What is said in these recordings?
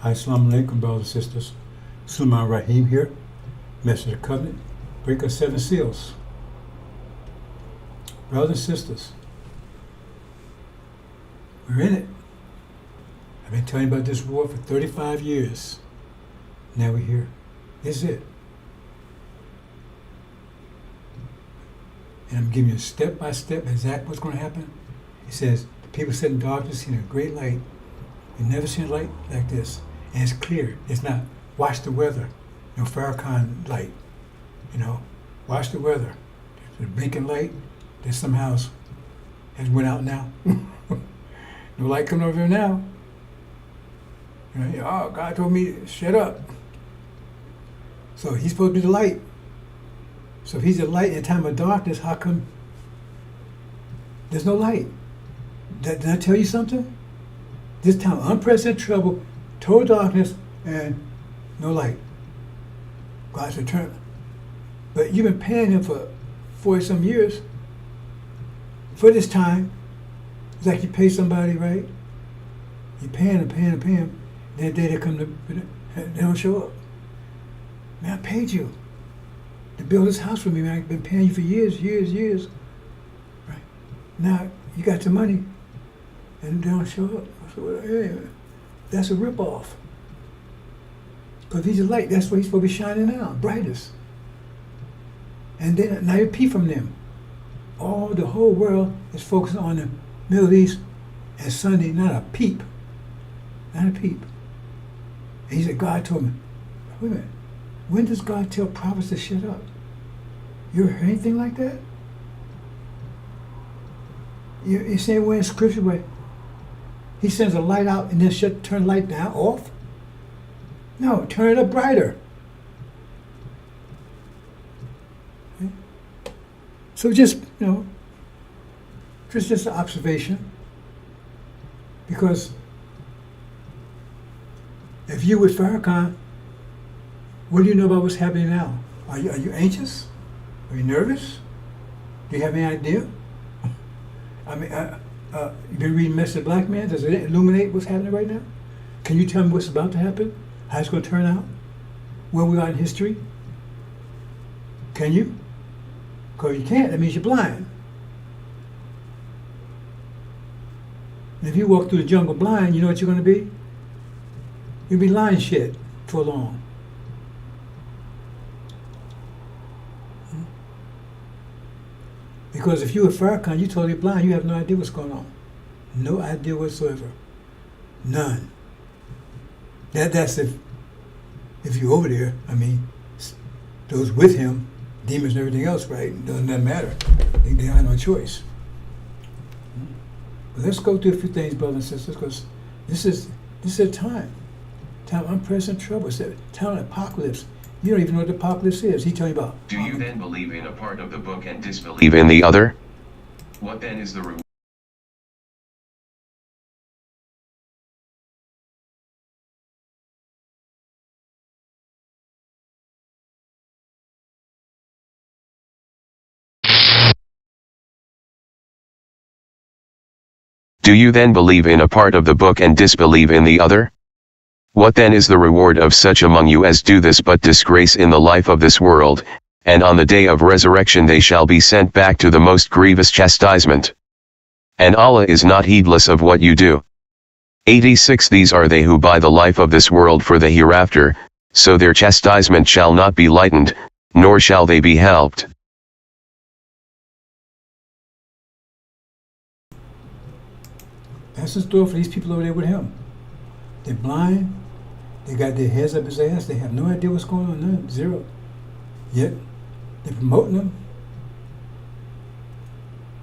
Assalamu alaikum, brothers and sisters. Sulaiman Rahim here, Messenger of the Covenant, breaker of 7 seals. Brothers and sisters, we're in it. I've been telling you about this war for 35 years. Now we're here. This is it. And I'm giving you step by step exactly what's going to happen. It says, the people sit in darkness, seen a great light. You've never seen a light like this. And it's clear. It's not watch the weather. Farrakhan light. Watch the weather. There's a blinking light that somehow has went out now. No light coming over here now. Oh, God told me to shut up. So he's supposed to be the light. So if he's the light in a time of darkness, how come there's no light? Did I tell you something? This time, unprecedented trouble, total darkness, and no light. God's return. But you've been paying him for 40-some years for this time. It's like you pay somebody, right? You're paying them. That day they come they don't show up. Man, I paid you to build this house for me, man. I've been paying you for years. Right? Now you got the money, and they don't show up. So, hey, that's a ripoff. Because he's a light. That's what he's supposed to be shining out, brightest. And then now you peep from them. The whole world is focused on the Middle East, and Sunday, not a peep. Not a peep. And he said, God told me, wait a minute, when does God tell prophets to shut up? You ever heard anything like that? You say where in scripture where he sends a light out and then turn the light down, off? No, turn it up brighter. Okay? So just an observation. Because if you with Farrakhan, what do you know about what's happening now? Are you anxious? Are you nervous? Do you have any idea? I mean, you've been reading Message of the Black Man. Does it illuminate what's happening right now? Can you tell me what's about to happen? How it's going to turn out? Where we are in history? Can you? Because you can't. That means you're blind. And if you walk through the jungle blind, you know what you're going to be? You'll be lying shit for long. Because if you were Farrakhan, you're totally blind. You have no idea what's going on. No idea whatsoever. None. That's if you're over there. I mean, those with him, demons and everything else, right? Doesn't matter. They have no choice. But let's go through a few things, brothers and sisters, because this is a time of unprecedented trouble. It's a time of apocalypse. You don't even know what the apocalypse is. He telling you about. Do you then believe in a part of the book and disbelieve in the other? What then is the reward? Do you then believe in a part of the book and disbelieve in the other? What then is the reward of such among you as do this but disgrace in the life of this world, and on the day of resurrection they shall be sent back to the most grievous chastisement. And Allah is not heedless of what you do. 86 These are they who buy the life of this world for the hereafter, so their chastisement shall not be lightened, nor shall they be helped. That's the story for these people over there with him. They're blind. They got their heads up his ass. They have no idea what's going on. None. Zero. Yet, they're promoting them.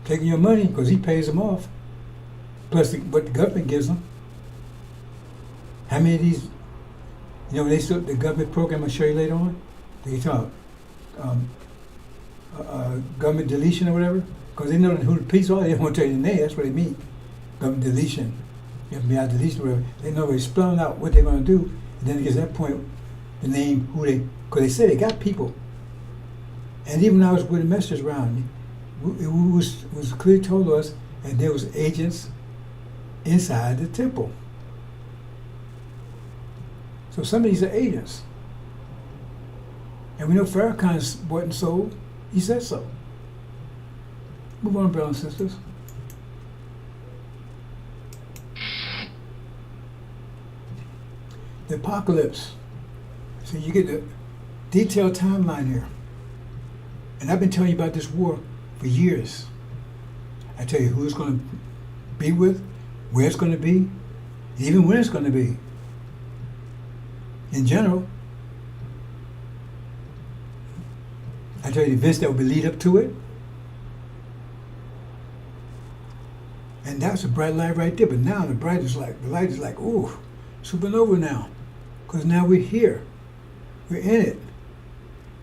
Taking your money because he pays them off. Plus what the government gives them. How many of these, the government program I'll show you later on, they talk government deletion or whatever, because they know who the police are. They don't want to tell you the name. That's what they mean. Government deletion. FBI deletion, whatever. They know they're spelling out what they're going to do. And then it gets to that point, the name, because they say they got people. And even when I was with the message around, it was clearly told us that there was agents inside the temple. So some of these are agents. And we know Farrakhan's bought and sold. He said so. Move on, brothers and sisters. The apocalypse. So you get the detailed timeline here. And I've been telling you about this war for years. I tell you who it's going to be with, where it's going to be, even when it's going to be. In general, I tell you the events that will lead up to it. And that's a bright light right there. But now the light is like, ooh, supernova now. Because now we're here. We're in it.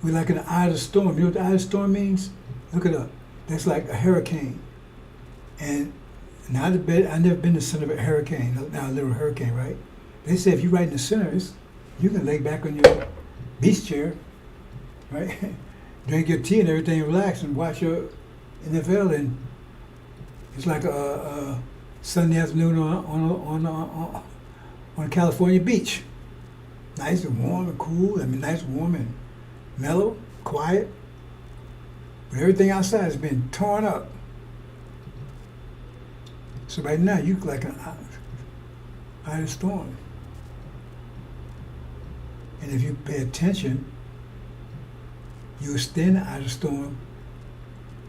We're like in the eye of the storm. You know what the eye of the storm means? Look it up. That's like a hurricane. And now I've never been in the center of a hurricane, now a little hurricane, right? They say if you're right in the center, you can lay back on your beach chair, right? Drink your tea and everything, relax and watch your NFL, and it's like a Sunday afternoon on a California beach. Nice and warm and cool. I mean, nice, warm and mellow, quiet. But everything outside has been torn up. So right now, you look like an eye of the storm. And if you pay attention, you'll stand out of the storm,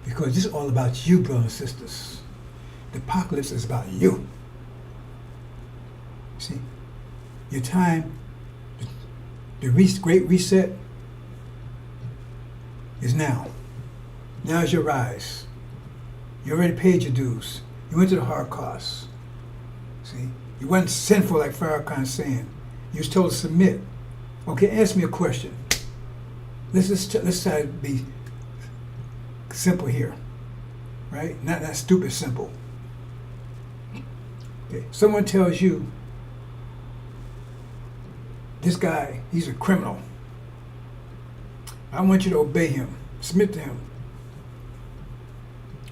because this is all about you, brothers and sisters. The apocalypse is about you. See, your time, the great reset is now. Now is your rise. You already paid your dues. You went to the hard costs. See, you wasn't sinful like Farrakhan's saying. You was told to submit. Okay, answer me a question. Let's try to be simple here, right? Not that stupid simple. Okay, someone tells you, this guy, he's a criminal. I want you to obey him, submit to him,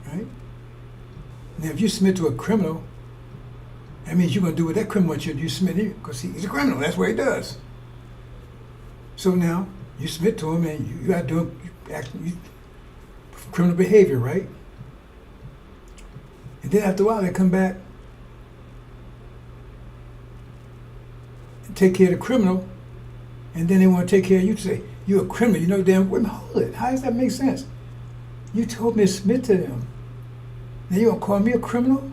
right? Now, if you submit to a criminal, that means you're going to do what that criminal wants you to do. You submit to him because he's a criminal. That's what he does. So now you submit to him, and you got to do criminal behavior, right? And then after a while, they come back and take care of the criminal, and then they want to take care of you. To say you're a criminal. You know, damn. Wait, hold it. How does that make sense? You told me to submit to them. Now you're gonna call me a criminal?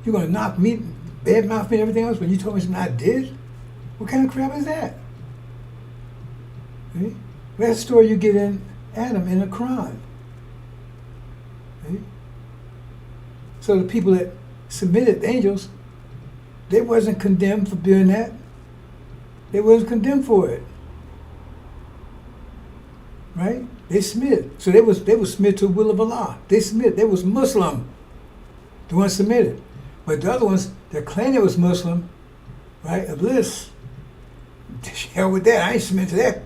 You're gonna knock me, badmouth me, and everything else when you told me something I did? What kind of crap is that? See? That's the story you get in Adam in the Quran. See? So the people that submitted, the angels, they wasn't condemned for doing that. They wasn't condemned for it. Right? They submitted. So they was submitted to the will of Allah. They submitted. They was Muslim. The ones submitted. But the other ones that claimed they was Muslim, right? Iblis, hell with that. I ain't submitting to that.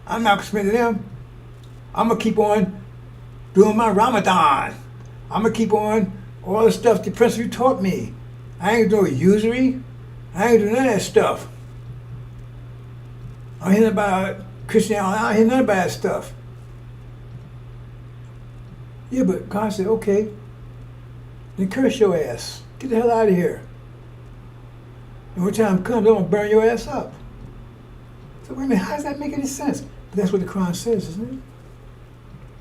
I'm not submitting to them. I'm going to keep on doing my Ramadan. I'm going to keep on all the stuff the Prince you taught me. I ain't doing usury. I ain't doing none of that stuff. I ain't hearing about Christianity. I ain't hearing none about that stuff. Yeah, but God said, okay, then curse your ass. Get the hell out of here. And when time comes, I'm going to burn your ass up. So wait a minute, how does that make any sense? But that's what the Quran says, isn't it?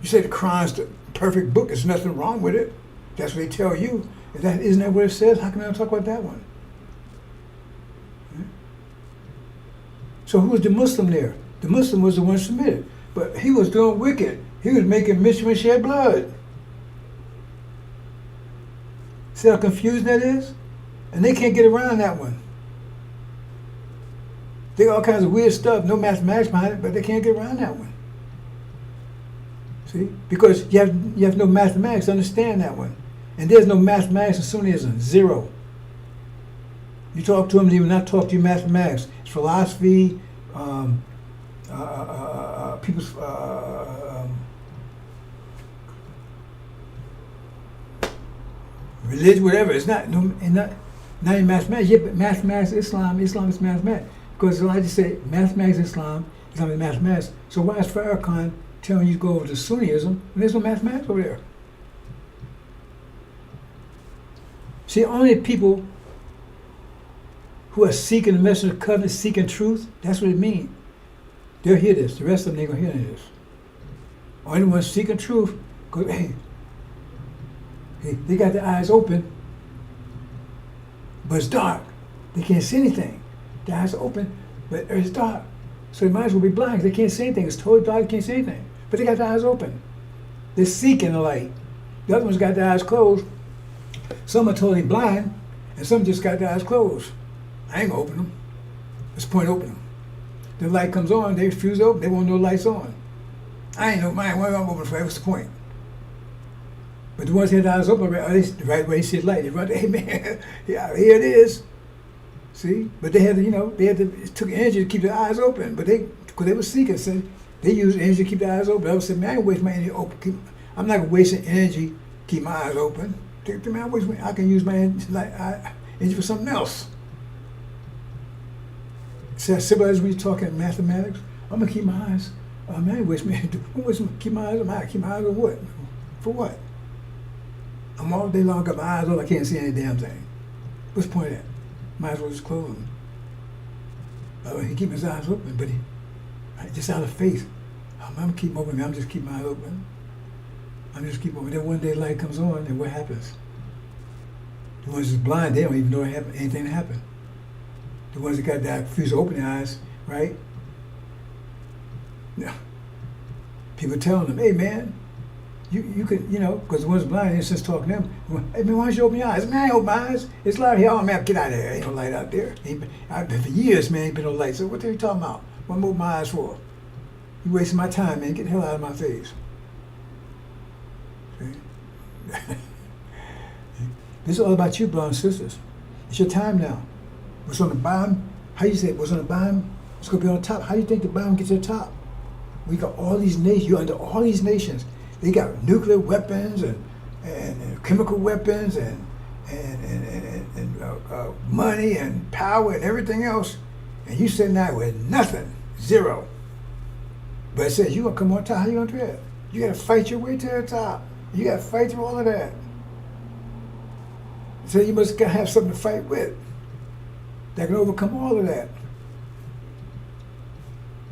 You say the Quran's the perfect book, there's nothing wrong with it. That's what they tell you. Isn't that what it says? How come I don't talk about that one? So who was the Muslim there? The Muslim was the one submitted. But he was doing wicked. He was making mischief and shed blood. See how confused that is? And they can't get around that one. They got all kinds of weird stuff, no mathematics behind it, but they can't get around that one. See? Because you have no mathematics to understand that one. And there's no mathematics in Sunnism, zero. You talk to them, they will not talk to you mathematics. It's philosophy, people's religion, whatever. It's not in mathematics. Yeah, but mathematics, Islam is mathematics. Because Elijah said mathematics Islam is not mathematics. So why is Farrakhan telling you to go over to Sunniism when there's no mathematics over there? See, only people who are seeking the message of covenant, seeking truth, that's what it means. They'll hear this. The rest of them ain't gonna hear any of this. Only the ones seeking truth, because hey, they got their eyes open, but it's dark. They can't see anything. Their eyes are open, but it's dark. So they might as well be blind. They can't see anything. It's totally dark. They can't see anything. But they got their eyes open. They're seeking the light. The other ones got their eyes closed. Some are totally blind, and some just got their eyes closed. I ain't gonna open them. What's the point of opening them? The light comes on, they refuse to open. They won't know the light's on. I ain't no mind. What am I open for? What's the point? But the ones who had their eyes open, the right way, they see the light. They run, hey man, yeah, here it is. See? But they had to, it took energy to keep their eyes open. But because they were seeking, so they used energy to keep their eyes open. I was saying, man, I ain't waste my energy open. I'm not gonna waste energy to keep my eyes open. I can use my energy for something else. See how simple as we talking mathematics? I'm gonna keep my eyes. Man, I ain't waste my energy. Keep my eyes on what? For what? I'm all day long got my eyes on. I can't see any damn thing. What's the point of that? Might as well just close them. He keep his eyes open, but just out of faith. I'm gonna keep them open. I'm just keep my eyes open. I'm just keep open. Then one day light comes on, and what happens? The ones that's blind, they don't even know anything that happened. The ones that got that refuse to open their eyes, right? Yeah. People telling them, hey man, you can, because the ones blind, they're just talking to them. Hey man, why don't you open your eyes? Man, I open my eyes. It's light here. Oh man, get out of there. Ain't no light out there. I've been for years, man, ain't been no light. So what are you talking about? What I'm opening my eyes for? You wasting my time, man. Get the hell out of my face. See? This is all about you, brothers and sisters. It's your time now. What's on the bottom? How you say it? What's on the bottom? It's going to be on top. How do you think the bottom gets to the top? We got all these nations. You're under all these nations. They got nuclear weapons and chemical weapons and money and power and everything else. And you sitting there with nothing, zero. But it says you're going to come on top. How you going to do that? You got to fight your way to the top. You got to fight through all of that. So you must have something to fight with that can overcome all of that.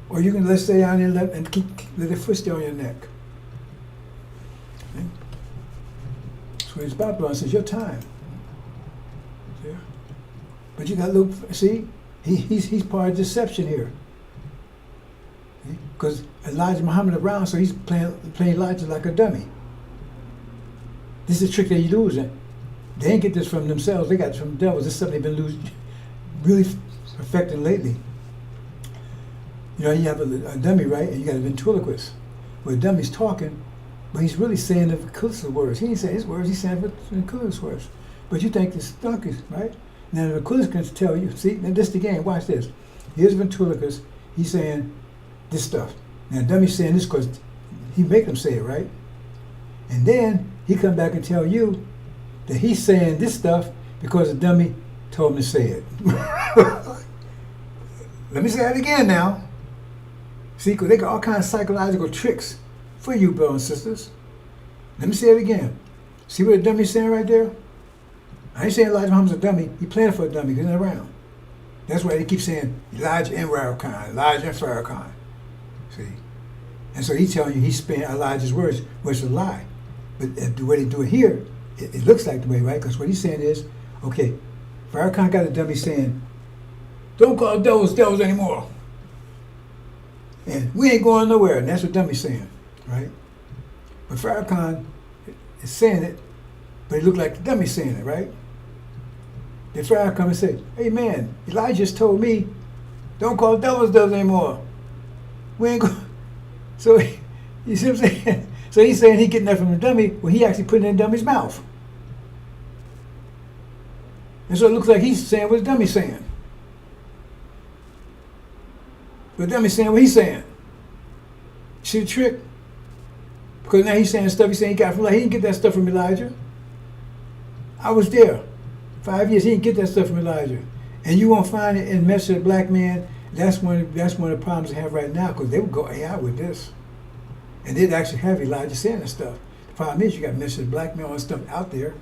Or you can let's stay down there and let their foot stay on your neck. Okay? So it's about blowing. It's your time. See? But you got to look. See, he's part of deception here. Because Elijah Muhammad around, so he's playing Elijah like a dummy. This is a trick they're using. They didn't get this from themselves. They got it from the devils. This is something they've been really perfecting lately. You have a dummy, right? And you got a ventriloquist. Where the dummy's talking, but he's really saying the ventriloquist words. He ain't saying his words, he's saying the ventriloquist words. But you think it's donkey, right? Now the ventriloquist can tell you, see, now this is the game, watch this. Here's the ventriloquist, he's saying this stuff. Now the dummy's saying this because he make them say it, right? And then he come back and tell you that he's saying this stuff because the dummy told him to say it. Let me say that again now. See, because they got all kinds of psychological tricks for you, brothers and sisters. Let me say it again. See what the dummy's saying right there? I ain't saying Elijah Muhammad's a dummy. He playing for a dummy because he's not around. That's why they keep saying Elijah and Farrakhan, Elijah and Farrakhan. See? And so he's telling you he's spinning Elijah's words, which is a lie. But the way they do it here, it looks like the way, right? Because what he's saying is, okay, Farrakhan got a dummy saying, don't call devils anymore. And we ain't going nowhere. And that's what dummy's saying, right? But Farrakhan is saying it, but it looked like the dummy's saying it, right? Then Farrakhan come and say, hey man, Elijah just told me, don't call devils anymore. We ain't going. So, you see what I'm saying? So he's saying he getting that from the dummy when he actually put it in the dummy's mouth. And so it looks like he's saying what the dummy's saying. But the dummy's saying what he's saying. See the trick? Because now he's saying stuff he's saying he got from Elijah. He didn't get that stuff from Elijah. I was there. 5 years, he didn't get that stuff from Elijah. And you won't find it in Message of the Black Man, That's one of the problems they have right now, because they would go AI with this. And they'd actually have Elijah saying that stuff. The problem is you got Mr. Blackmail and stuff out there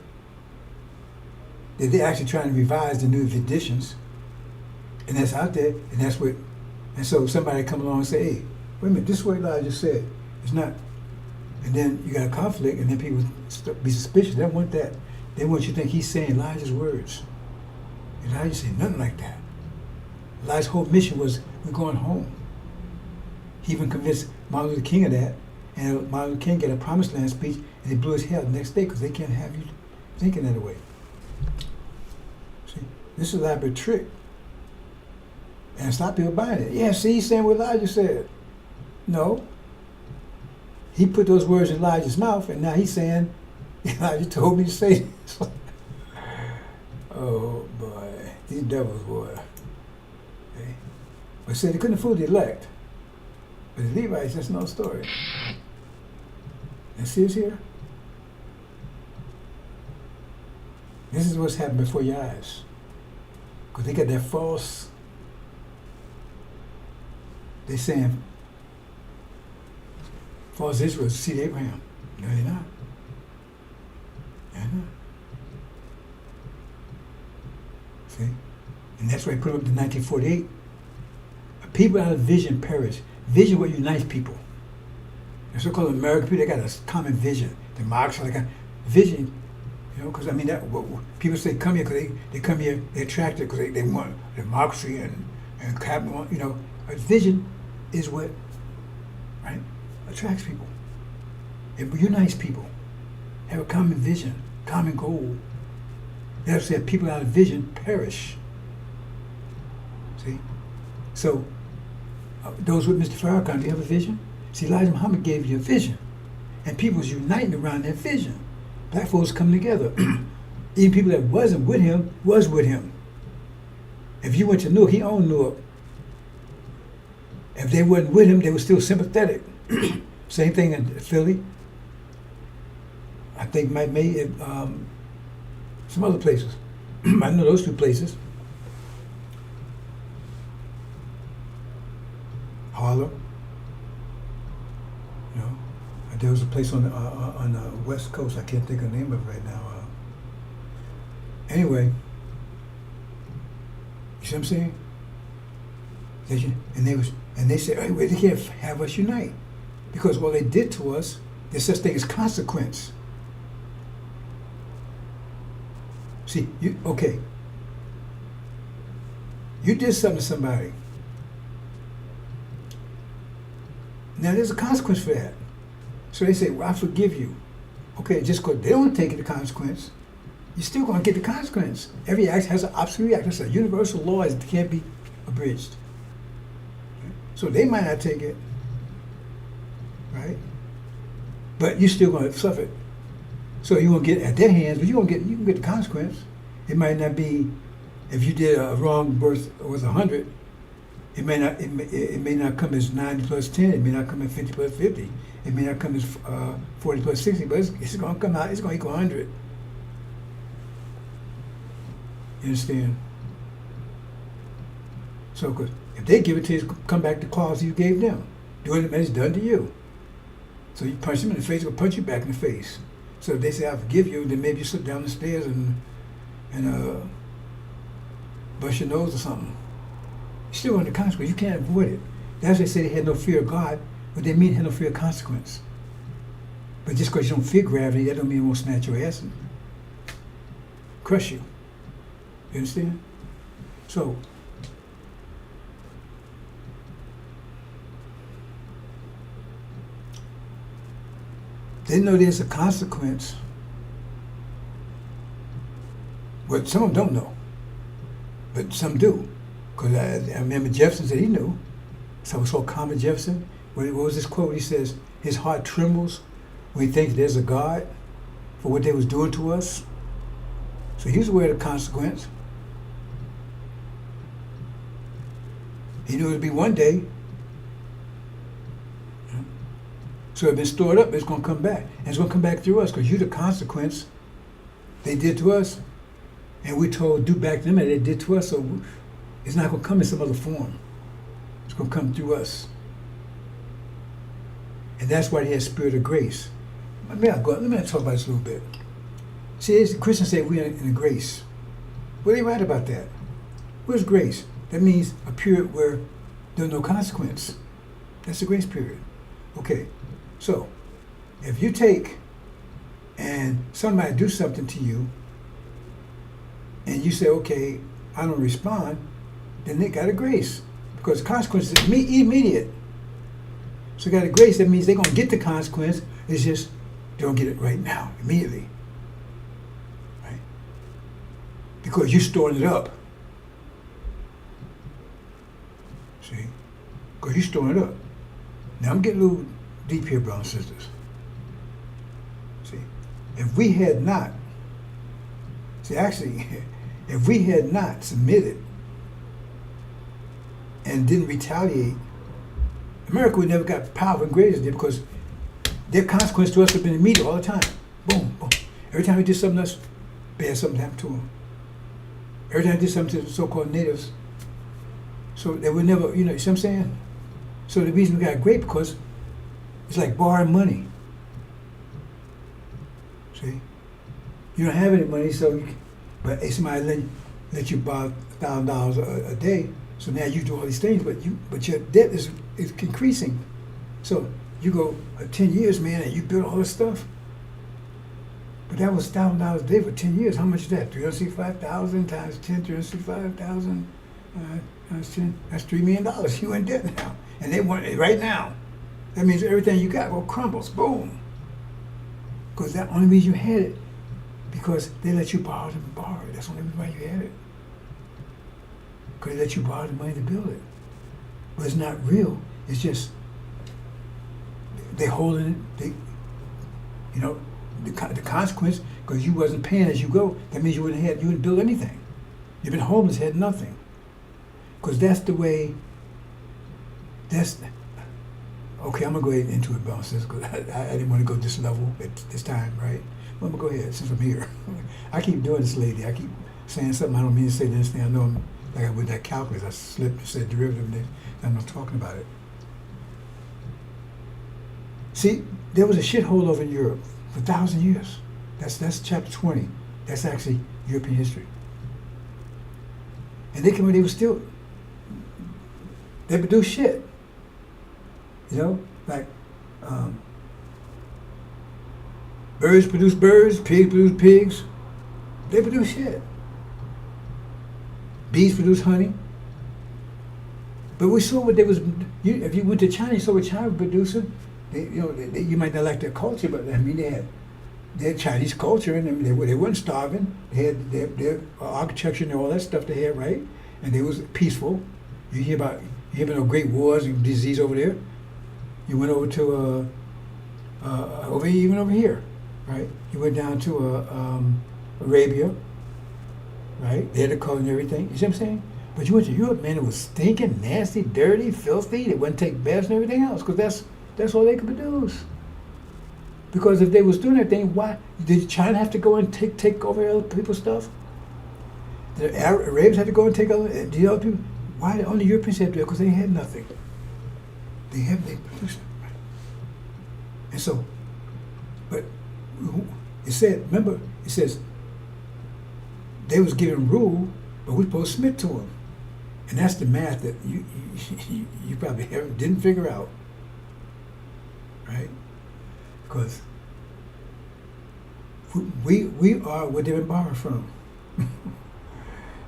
that they're actually trying to revise the new editions. And that's out there, and that's what, and so somebody come along and say, hey, wait a minute, this is what Elijah said. It's not. And then you got a conflict, and then people be suspicious. They don't want that. They want you to think he's saying Elijah's words. Elijah said nothing like that. Elijah's whole mission was, we're going home. He even convinced Martin Luther King of that, and Martin Luther King got a promised land speech, and they blew his head the next day because they can't have you thinking that way. See, this is an elaborate trick. And stop people buying it. Yeah, see, he's saying what Elijah said. No. He put those words in Elijah's mouth, and now he's saying, Elijah told me to say this. Oh, boy. These devils, boy. Okay. But say they couldn't fool the elect. But the Levites, that's no story. And see us here? This is what's happened before your eyes. Because they got that false. They're saying false Israel is seed Abraham. No, they're not. They're not. See? And that's why I put up to 1948. A people out of vision perish. Vision what unites people. The so-called American people, they got a common vision. Democracy, they got vision. You know, because I mean, that people say come here because they come here, they're attracted because they want democracy and capital. You know, a vision is what, right, attracts people. It unites people. Have a common vision, common goal. That's why people out of vision perish. See? So, those with Mr. Farrakhan, do you have a vision? See, Elijah Muhammad gave you a vision. And people was uniting around that vision. Black folks coming together. Even people that wasn't with him, was with him. If you went to Newark, he owned Newark. If they wasn't with him, they were still sympathetic. Same thing in Philly. I think some other places. I know those two places. Harlem. You know, there was a place on the West Coast. I can't think of the name of it right now. Anyway, you see what I'm saying? And they said, hey, well, they can't have us unite because what they did to us, there's such thing as consequence. See, you did something to somebody. Now there's a consequence for that. So they say, well, I forgive you. Okay, just because they don't take the consequence, you're still going to get the consequence. Every act has an opposite reaction. It's a universal law that can't be abridged. So they might not take it, right? But you're still going to suffer it. So you won't get it at their hands, but you can get the consequence. It might not be, if you did a wrong birth was 100, it may not come as 90 plus 10. It may not come as 50 plus 50. It may not come as 40 plus 60, but it's going to come out. It's going to equal 100. You understand? So, because if they give it to you, come back to claws you gave them. Doing it as done to you. So you punch them in the face, they'll punch you back in the face. So if they say, I forgive you, then maybe you slip down the stairs and bust your nose or something. You're still under consequence. You can't avoid it. That's why they say they had no fear of God, but they mean they had no fear of consequence. But just because you don't fear gravity, that don't mean it won't snatch your ass and crush you. You understand? So, they know there's a consequence, but some of them don't know. But some do. Because I remember Jefferson said he knew. Someone called Thomas Jefferson. What was this quote? He says, his heart trembles when he thinks there's a God for what they was doing to us. So he was aware of the consequence. He knew it would be one day. So it's been stored up, it's going to come back. And it's going to come back through us because you're the consequence they did to us. And we told do back to them and they did to us, so it's not going to come in some other form. It's going to come through us. And that's why he has spirit of grace. Let me talk about this a little bit. See, Christians say we're in a grace. Well, they right about that. Where's grace? That means a period where there's no consequence. That's the grace period. Okay, so if you take and somebody do something to you and you say, okay, I don't respond, then they got a grace because the consequence is immediate. So got a grace, that means they're going to get the consequence. It's just they don't get it right now, immediately. Right? Because you're storing it up. See? Because you're storing it up. Now I'm getting a little deep here, brothers and sisters. See? If we had not submitted and didn't retaliate, America would never got power and greatness there because their consequence to us have been immediate all the time. Boom, boom. Every time we did something else, bad something happened to them. Every time we did something to the so-called natives, so they would never, you see what I'm saying? So the reason we got great because it's like borrowing money. See? You don't have any money, but somebody let you borrow $1,000 a day. So now you do all these things, but your debt is increasing. So you go 10 years, man, and you build all this stuff. But that was $1,000 a day for 10 years. How much is that? 365,000 times 10, 365,000 times 10. That's $3 million. You in debt now, and they want it right now. That means everything you got crumbles. Boom. Because that only means you had it because they let you borrow it. That's the only reason why you had it. Because they let you borrow the money to build it. But it's not real. It's just they holding it. The consequence, because you wasn't paying as you go, that means you wouldn't build anything. You've been homeless, had nothing. Because that's the way. Okay, I'm gonna go ahead into it, bounces, because I didn't want to go this level at this time, right? Well, I'm gonna go ahead since I'm here. I keep doing this, lady. I keep saying something I don't mean to say. This thing I know I'm. Like with that calculus, I slipped and said derivative, and I'm not talking about it. See, there was a shithole over in Europe for 1,000 years. That's chapter 20. That's actually European history. And they produce shit. Like birds produce birds, pigs produce pigs. They produce shit. Bees produce honey. But we saw what they was. If you went to China, you saw what China was producing. You might not like their culture, but I mean they had Chinese culture, and they weren't starving. They had their architecture and all that stuff they had, right? And they was peaceful. You hear about no great wars and disease over there. You went over to over here, right? You went down to Arabia. Right? They had the color and everything. You see what I'm saying? But you went to Europe, man, it was stinking, nasty, dirty, filthy. They wouldn't take baths and everything else because that's all they could produce. Because if they was doing that thing, why did China have to go and take over other people's stuff? The Arabs had to go and take over the other people. Why the only Europeans had to do it? Because they had nothing. They produced it. Right? And so, but it says they was given rule, but we're supposed to submit to them. And that's the math that you probably didn't figure out. Right? Because we are what they've been borrowing from.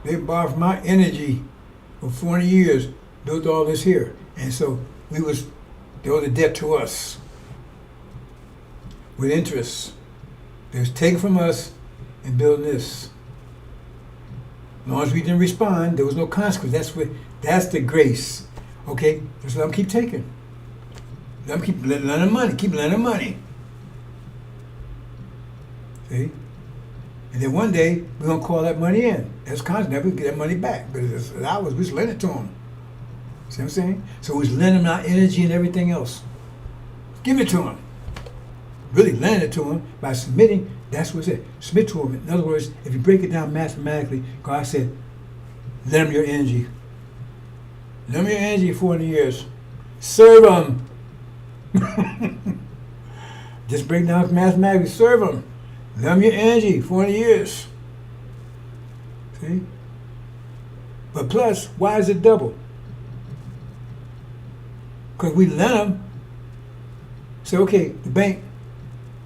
They borrowed from our energy for 40 years, built all this here. And so they owed a debt to us with interest. They was taken from us and building this. As long as we didn't respond, there was no consequence. That's the grace. Okay? Just let them keep taking. Let them keep lending money. Keep lending money. See? And then one day, we're going to call that money in. That's constant. Never get that money back. But it's ours. We just lend it to them. See what I'm saying? So we just lend them our energy and everything else. Give it to them. Really lend it to them by submitting. That's what it said. Submit to them. In other words, if you break it down mathematically, God said, lend them your energy. Lend me your Angie 40 years. Serve them. Just break down mathematics. Serve them. Lend me your Angie 40 years. See? But plus, why is it double? Because we lend them. Say, okay, the bank,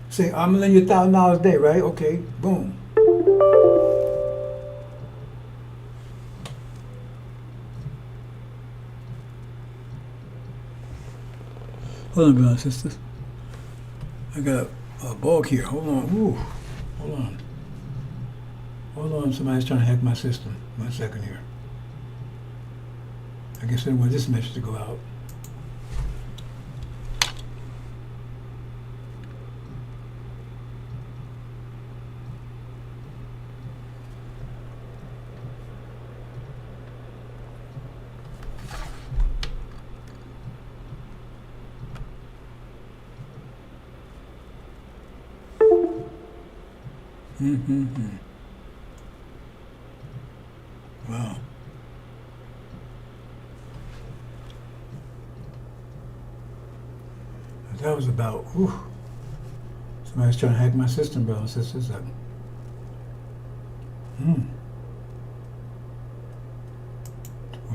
say, I'm going to lend you $1,000 a day, right? Okay, boom. Hold on, brothers and sisters. I got a bug here. Hold on. Ooh, hold on. Hold on, somebody's trying to hack my system. 1 second here. I guess I want this message to go out. Wow. That was about, whew. Somebody's trying to hack my system, brothers and sisters. Let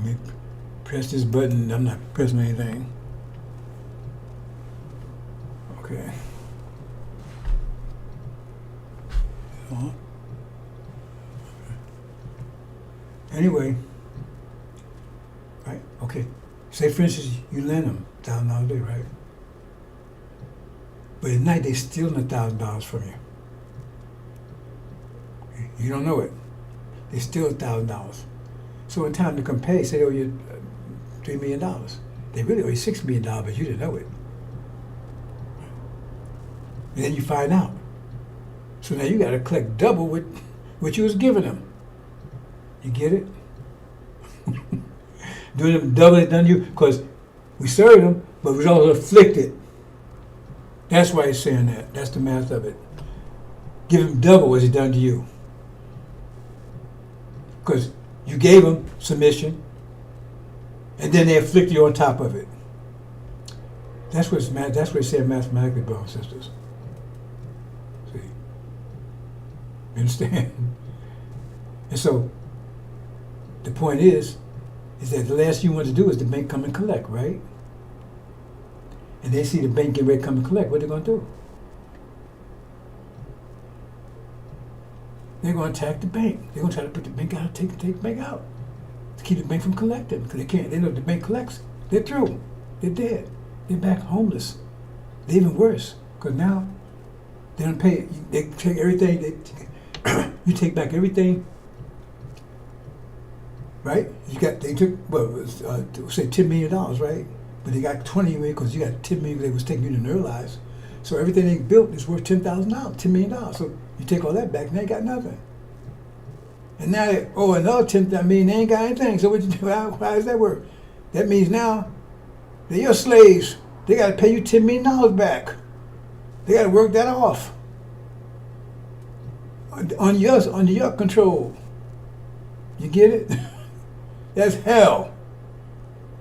me press this button. I'm not pressing anything. Okay. Okay. Anyway, right? Okay. Say, for instance, you lend them $1,000 a day, right? But at night, they're stealing $1,000 from you. You don't know it. They steal $1,000. So in time to come pay, say they owe you $3 million. They really owe you $6 million, but you didn't know it. And then you find out. So now you got to collect double what you was giving them. You get it? Doing them double it done you, because we served them, but we was also afflicted. That's why he's saying that. That's the math of it. Give him double what he done to you. Because you gave them submission, and then they afflict you on top of it. That's what it's saying mathematically, brothers and sisters. See? You understand? And so, the point is that the last you want to do is the bank come and collect, right? And they see the bank get ready to come and collect, what are they going to do? They're going to attack the bank. They're going to try to put the bank out, take the bank out, to keep the bank from collecting. Because they can't. They know if the bank collects, they're through. They're dead. They're back homeless. They're even worse. Because now they don't pay. They take everything. You take back everything. Right? They took, say $10 million, right? But they got 20 million because you got $10 million they was taking you to neuralize. So everything they built is worth $10,000, $10 million. So you take all that back and they got nothing. And now they owe another $10 million, they ain't got anything. So what you do? How does that work? That means now they're your slaves. They got to pay you $10 million back. They got to work that off. Under your control. You get it? That's hell.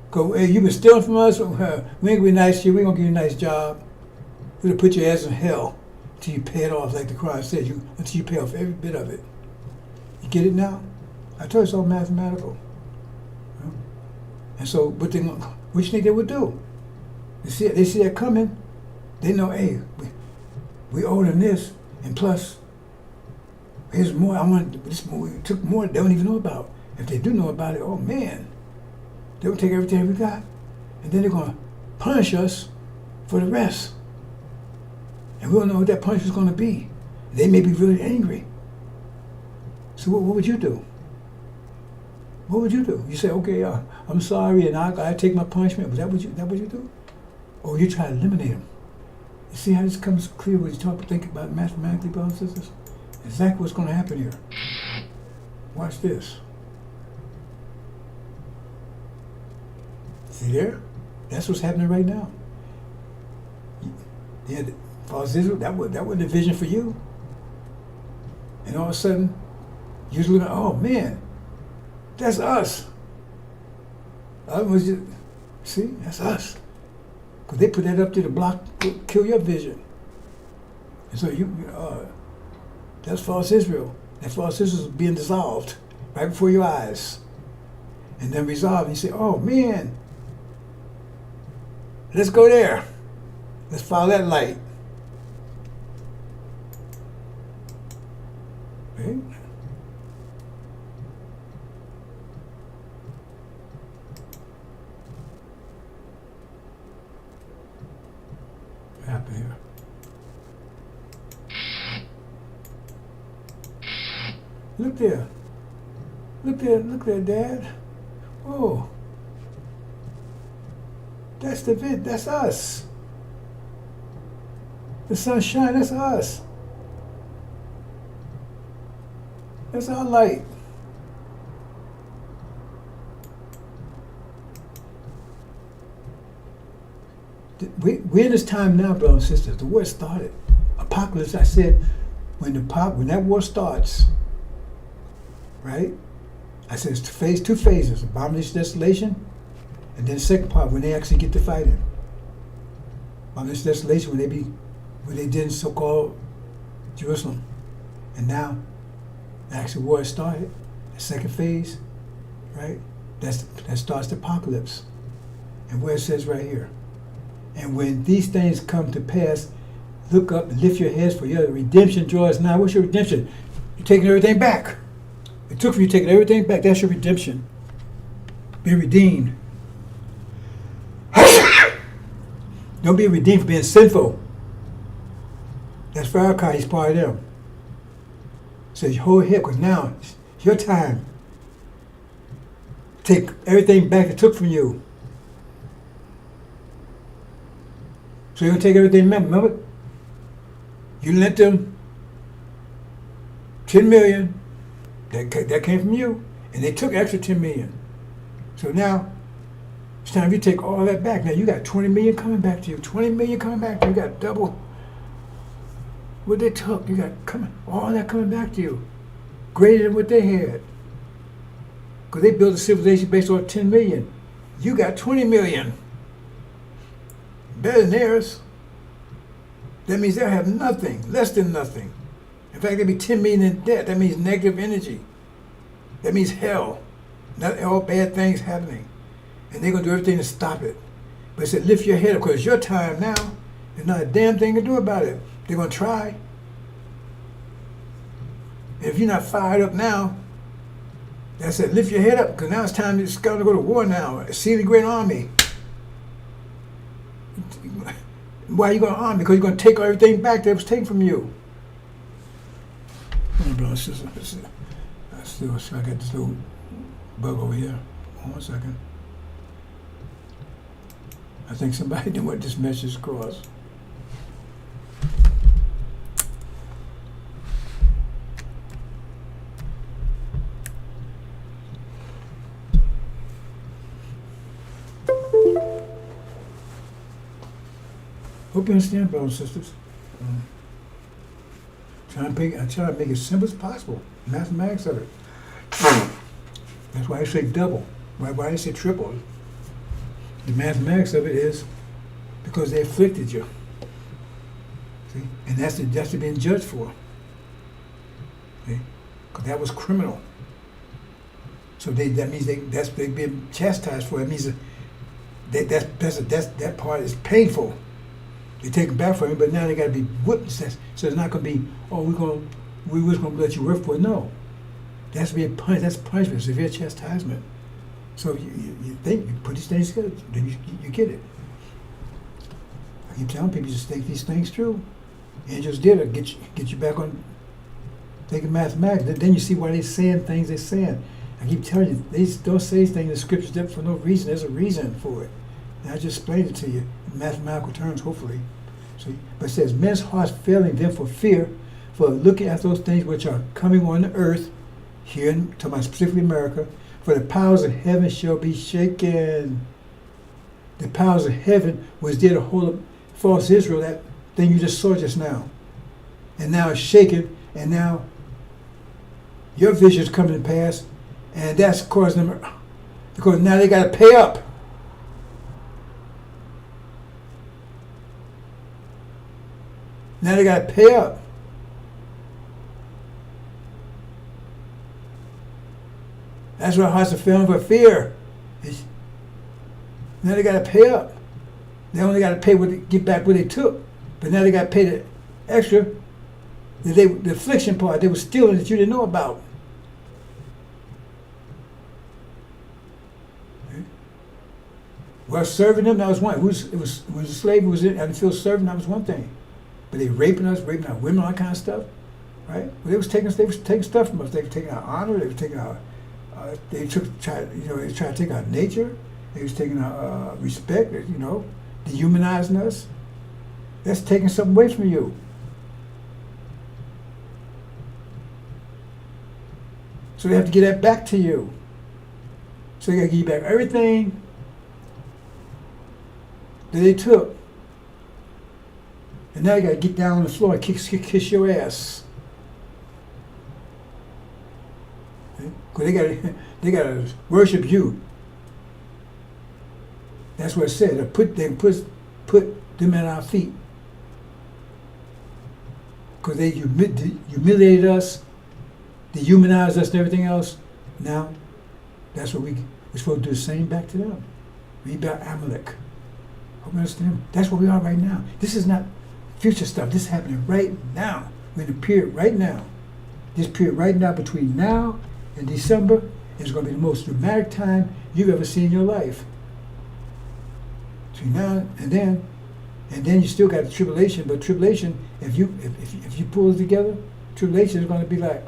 Because hey, you've been stealing from us. We ain't going to be nice to you. We ain't going to give you a nice job. We're going to put your ass in hell until you pay it off, like the Christ said, until you pay off every bit of it. You get it now? I told you it's all mathematical. And so, what you think they would do? They see that coming. They know, hey, we owe them this, and plus, here's more. I want this more. We took more. They don't even know about. If they do know about it, oh man, they'll take everything we got, and then they're gonna punish us for the rest. And we don't know what that punishment's gonna be. They may be really angry. So what would you do? What would you do? You say, okay, I'm sorry, and I take my punishment. Was that what you do? Or you try to eliminate them? You see how this comes clear when you think about it mathematically, brothers and sisters? Exactly what's going to happen here. Watch this. See there? That's what's happening right now. Yeah, false Israel, that wasn't a vision for you. And all of a sudden, you're looking, oh man, that's us. I was just, see, that's us. Because they put that up to the block, kill your vision. And so that's false Israel. That false Israel is being dissolved right before your eyes. And then resolved. And you say, oh man, let's go there. Let's follow that light. Right? What happened here? Look there. Look there, Dad. Oh. That's that's us. The sunshine, that's us. That's our light. We're in this time now, brothers and sisters. The war started. Apocalypse, I said, when that war starts, right? I said it's two phases, abomination, desolation, and then the second part when they actually get to fighting. Abomination, desolation, when they did in so-called Jerusalem. And now, the actual war has started. The second phase, right? That starts the apocalypse. And where it says right here, and when these things come to pass, look up and lift your heads, for your redemption draws nigh. What's your redemption? You're taking everything back. It took from you taking everything back. That's your redemption. Be redeemed. Don't be redeemed for being sinful. That's Farrakhan. He's part of them. So you hold head, because now it's your time. Take everything back it took from you. So you're going to take everything back. Remember? You lent them 10 million. That came from you. And they took extra 10 million. So now, it's time you take all that back. Now you got 20 million coming back to you. 20 million coming back to you. You got double what they took. You got all that coming back to you. Greater than what they had. Because they built a civilization based on 10 million. You got 20 million. Better than theirs. That means they'll have nothing, less than nothing. In fact, they'll be 10 million in debt. That means negative energy. That means hell. Not all bad things happening. And they're going to do everything to stop it. But it said, lift your head up, because it's your time now. There's not a damn thing to do about it. They're going to try. And if you're not fired up now, that's it, lift your head up, because now it's time to go to war now. See the great army. Why are you going to arm? Because you're going to take everything back that was taken from you. I got this little bug over here. Hold on a second. I think somebody didn't want this message across. Hope you understand, brothers and sisters. I try to make it as simple as possible. Mathematics of it. That's why I say double. Why I say triple. The mathematics of it is because they afflicted you. See? And that's to being judged for. See? Because that was criminal. So that means they've been chastised for it. It means that part is painful. They take it back from him, but now they got to be whipped. So it's not going to be, we was going to let you work for it. No, that's being punished. That's punishment, severe chastisement. So you think you put these things together, then you get it. I keep telling people just think these things through. Angels did it. Get you back on thinking mathematics. Then you see why they're saying things they're saying. I keep telling you, they don't say things in the scriptures for no reason. There's a reason for it. And I just explained it to you in mathematical terms, hopefully. See? But it says, men's hearts failing them for fear, for looking at those things which are coming on the earth, here, talking about specifically America, for the powers of heaven shall be shaken. The powers of heaven was there to hold up false Israel, that thing you just saw just now. And now it's shaken, and now your vision is coming to pass, and that's causing them Because now they got to pay up. Now they got to pay up. That's why hearts are failing for fear. Now they got to pay up. They only got to pay get back what they took, but now they got to pay the extra, the affliction part they were stealing that you didn't know about. Well, serving them, that was one. It was a slave who was in, and feel serving, that was one thing. But they raping us, raping our women, all that kind of stuff, right? Well, they was taking stuff from us. They were taking our honor. They were taking our, they tried to take our nature. They was taking our respect. Dehumanizing us. That's taking something away from you. So they have to get that back to you. So they got to give you back everything that they took. And now you got to get down on the floor and kiss your ass. Because they got to worship you. That's what it said. They put them at our feet. Because they humiliated us, dehumanized us and everything else. Now, that's what we're supposed to do the same back to them. Read about Amalek. Hope you understand. That's where we are right now. This is not future stuff. This is happening right now. We're in a period right now. This period right now between now and December is going to be the most dramatic time you've ever seen in your life. Between now and then you still got the tribulation. But tribulation, if you pull it together, tribulation is going to be like,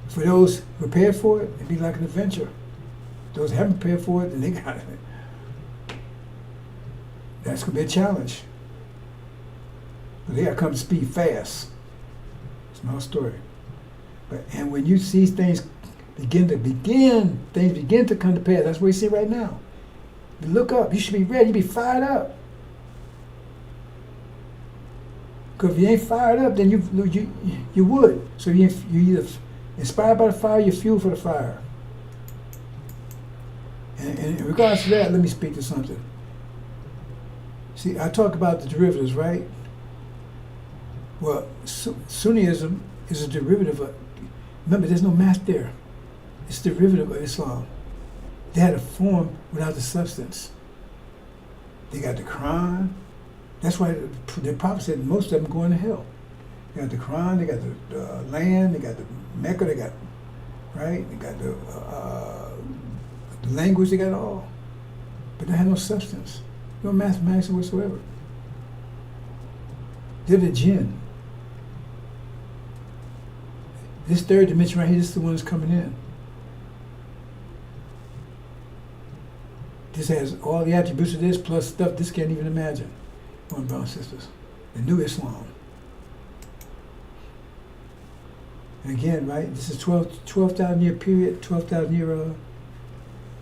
for those prepared for it, it'd be like an adventure. Those who haven't prepared for it, then they got it. That's going to be a challenge. But they got to come to speed fast. It's my story. And when you see things begin to come to pass, that's what you see right now. You look up. You should be ready. You be fired up. Because if you ain't fired up, then you would. So you either inspired by the fire, you're fueled for the fire. And in regards to that, let me speak to something. See, I talk about the derivatives, right? Well, Sunnism is a derivative of, remember, there's no math there. It's a derivative of Islam. They had a form without the substance. They got the Quran. That's why the prophet said most of them going to hell. They got the Quran, they got the land, they got the Mecca, they got, right? They got the language, they got it all. But they had no substance. No mathematics whatsoever. They're the jinn. This third dimension right here, this is the one that's coming in. This has all the attributes of this plus stuff this can't even imagine. Brothers and sisters. The new Islam. And again, right, this is 12,000 year period, 12,000 year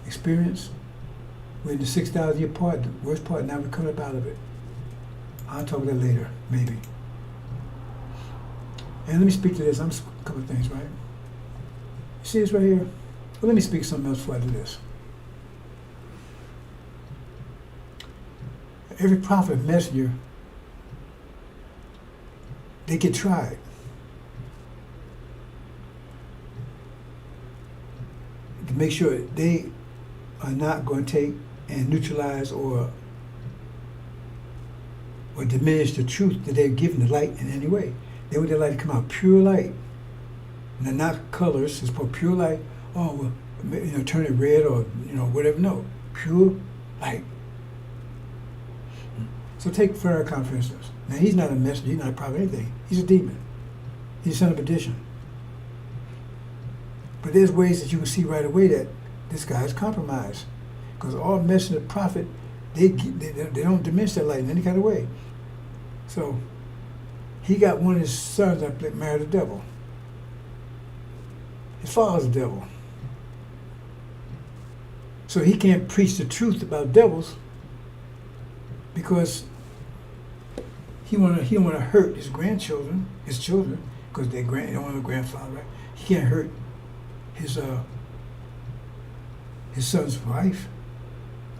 experience. We're in the 6,000 year part, the worst part, now we're coming up out of it. I'll talk about that later, maybe. And let me speak to this. I'm just a couple of things, right? You see this right here? Well, let me speak something else before I do this. Every prophet and messenger, they get tried. To make sure they are not going to take and neutralize or diminish the truth that they're giving the light in any way. They want their light to come out pure light. Now, not colors, it's called pure light. Oh, well, turn it red or, whatever. No, pure light. So take Farrakhan, for instance. Now, he's not a messenger, he's not a prophet, anything. He's a demon. He's a son of perdition. But there's ways that you can see right away that this guy is compromised. Because all messenger prophet, they don't diminish their light in any kind of way. So he got one of his sons that married the devil. His father's the devil. So he can't preach the truth about devils because he don't want to hurt his grandchildren, his children, because they don't want a grandfather, right? He can't hurt his son's wife.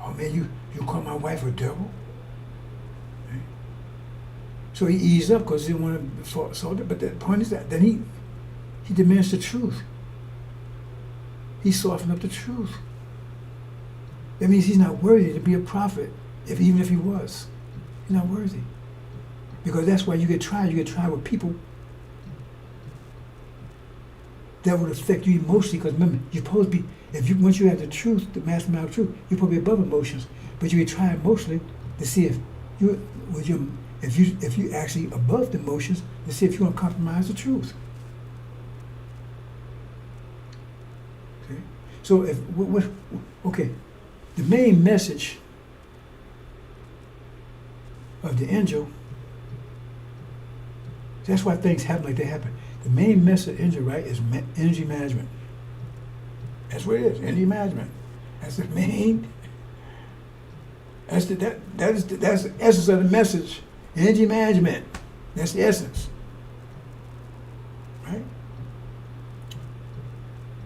Oh man, you call my wife a devil? Right? So he eased up because he didn't want to assault her. But the point is that then he demands the truth. He softened up the truth. That means he's not worthy to be a prophet, even if he was. He's not worthy. Because that's why you get tried. You get tried with people that would affect you emotionally. Because remember, you're supposed to be, once you have the truth, the mathematical truth, you're supposed to be above emotions. But you get tried emotionally to see if you actually above the emotions, to see if you want to compromise the truth. Okay? So okay, the main message of the angel, that's why things happen like they happen. The main message of angel, right, is energy management. That's what it is, energy management. That's the main. That's the essence of the message. Energy management. That's the essence. Right?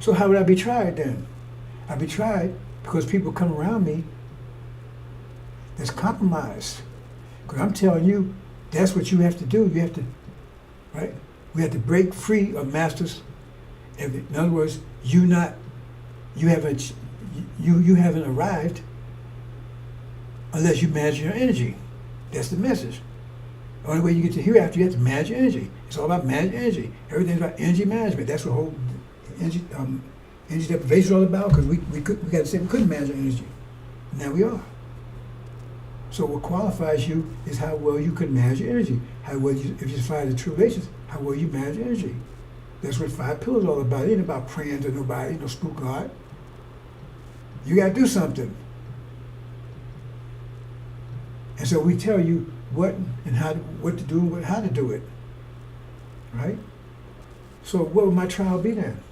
So how would I be tried then? I'd be tried because people come around me that's compromised. Because I'm telling you, that's what you have to do. You have to, right? We have to break free of masters. In other words, you haven't arrived unless you manage your energy. That's the message. The only way you get to hereafter, you have to manage your energy. It's all about managing energy. Everything's about energy management. That's what whole energy deprivation is all about. Because we got to say we couldn't manage our energy. Now we are. So what qualifies you is how well you could manage your energy. How well you, if you find the true relations, how well you manage your energy. That's what 5 pillars are all about. It ain't about praying to nobody, no spook God. You got to do something. And so we tell you what and how, what to do and how to do it. Right? So what would my trial be then?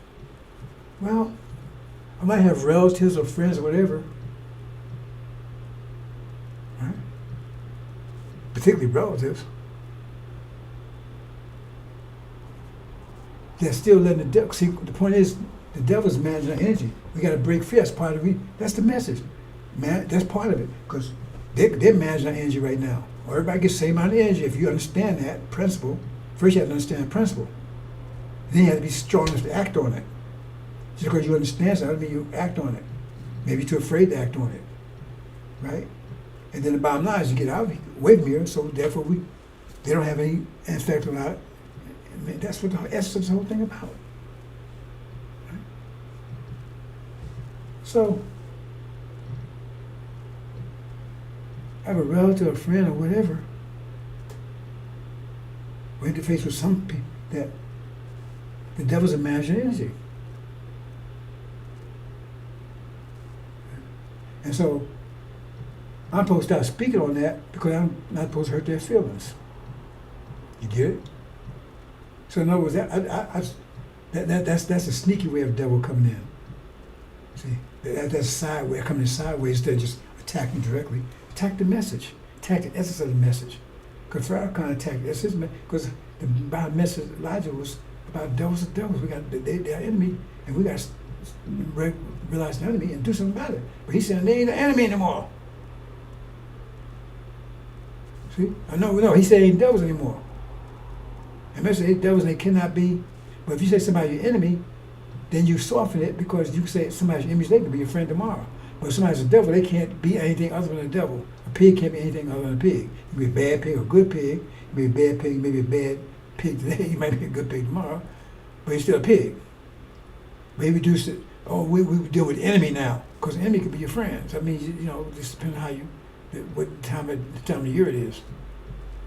Well, I might have relatives or friends or whatever. Right? Particularly relatives. They're still letting the devil, see, the point is, the devil's managing our energy. We got to break free. That's part of it. That's the message. Man, that's part of it. Because they're managing our energy right now. Well, everybody gets the same amount of energy. If you understand that principle, first you have to understand the principle. Then you have to be strong enough to act on it. Just because you understand something doesn't mean you act on it. Maybe you're too afraid to act on it. Right? And then the bottom line is you get out away from here, so therefore they don't have any effect on our. I mean, that's what the essence of the whole thing about. Right? So, I have a relative, a friend, or whatever. We're interfaced with some people that the devil's imagined energy. And so, I'm supposed to start speaking on that because I'm not supposed to hurt their feelings. You get it? So in other words, that's a sneaky way of the devil coming in. See, that's a side way, coming in sideways instead of just attacking directly. Attack the message. Attack the essence of the message. Because Pharaoh kind of attacked this, because the bottom message Elijah was about devils and devils. We got they're enemy, and we got to realize the enemy and do something about it. But he said they ain't the enemy anymore. See, no, he said ain't devils anymore. And message ain't devils, and they cannot be. But if you say somebody's your enemy, then you soften it because you say somebody's your enemy, they can be your friend tomorrow. But if somebody's a devil, they can't be anything other than a devil. A pig can't be anything other than a pig. You can be a bad pig or a good pig. You may be a bad pig, maybe a bad pig today. You might be a good pig tomorrow, but you're still a pig. Maybe reduce it. Oh, we deal with the enemy now, because the enemy could be your friend. So that means just depending on how you, what time of year it is.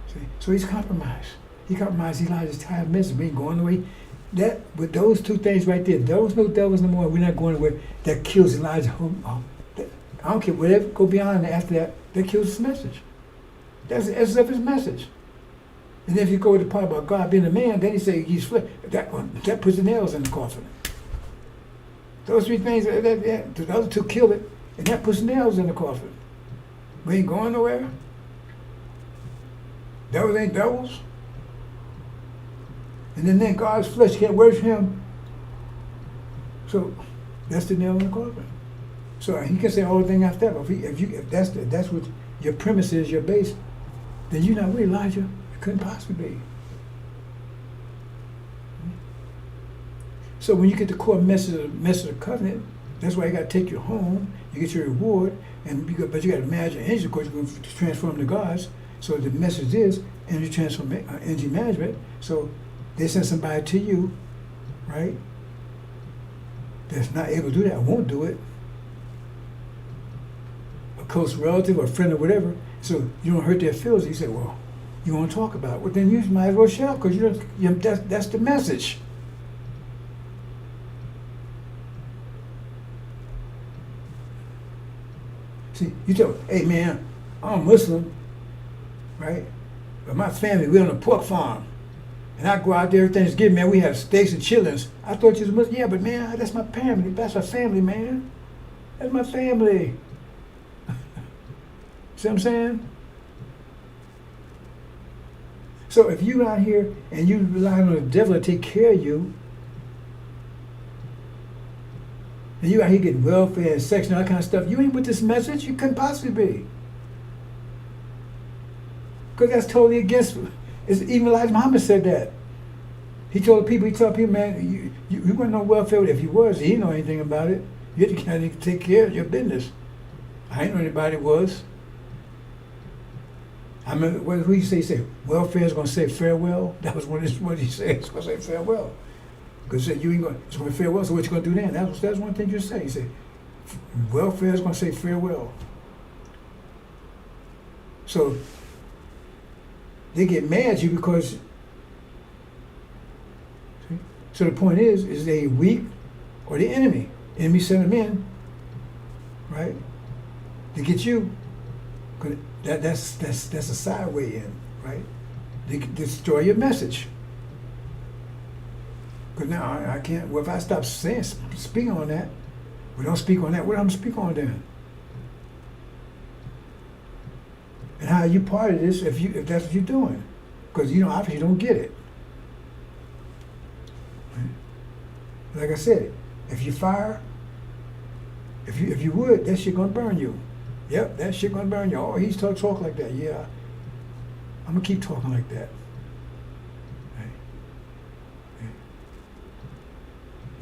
See, so he's compromised. He compromised Elijah's time message. We ain't going away. That with those two things right there, those no devils no more. We're not going away. That kills Elijah. I don't care whatever go beyond after that. That kills his message. That's the essence of his message. And then if you go to the part about God being a man, then he say he's flesh. That puts the nails in the coffin. Those three things, the other two kill it, and that puts nails in the coffin. We ain't going nowhere. Devils ain't devils. And then God's flesh can't worship him. So that's the nail in the coffin. So he can say all the thing after that. But if that's what your premise is, your base, then you're not with Elijah. It couldn't possibly be. So when you get the core message of the covenant, that's why you got to take you home. You get your reward, but you got to imagine energy. Of course, you're going to transform the gods. So the message is energy management. So they send somebody to you, right? That's not able to do that, won't do it. A close relative or friend or whatever. So you don't hurt their feelings. You say, well, you want to talk about it. Well, then you might as well shout because that's the message. See, you tell, hey man, I'm Muslim, right? But my family, we on a pork farm. And I go out there every Thanksgiving, man, we have steaks and chillings. I thought you was Muslim. Yeah, but man, that's my family. That's our family, man. That's my family. See what I'm saying? So if you out here and you rely on the devil to take care of you, and you out here getting welfare and sex and all that kind of stuff, you ain't with this message. You couldn't possibly be. Because that's totally against, even Elijah Muhammad said that. He told people, man, you weren't no welfare. If he was, he didn't know anything about it. You had to kind of take care of your business. I ain't know anybody was. I remember, what did he say? He said, welfare is going to say farewell. That was what he said. It's going to say farewell. Because he said, you ain't going to say farewell, so what you going to do then? That's one thing you say. He said, welfare is going to say farewell. So they get mad at you because, see? So the point is they weak or the enemy? Enemy sent them in, right? To get you. That's a side way in, right? They can destroy your message. Because now I can't, well, if I stop speaking on that, we don't speak on that, what am I going to speak on then? And how are you part of this if that's what you're doing? Because obviously you don't get it. Right? Like I said, if you fire, if you would, that shit gonna burn you. Yep, that shit gonna burn you. Oh, he's talk like that. Yeah, I'm gonna keep talking like that.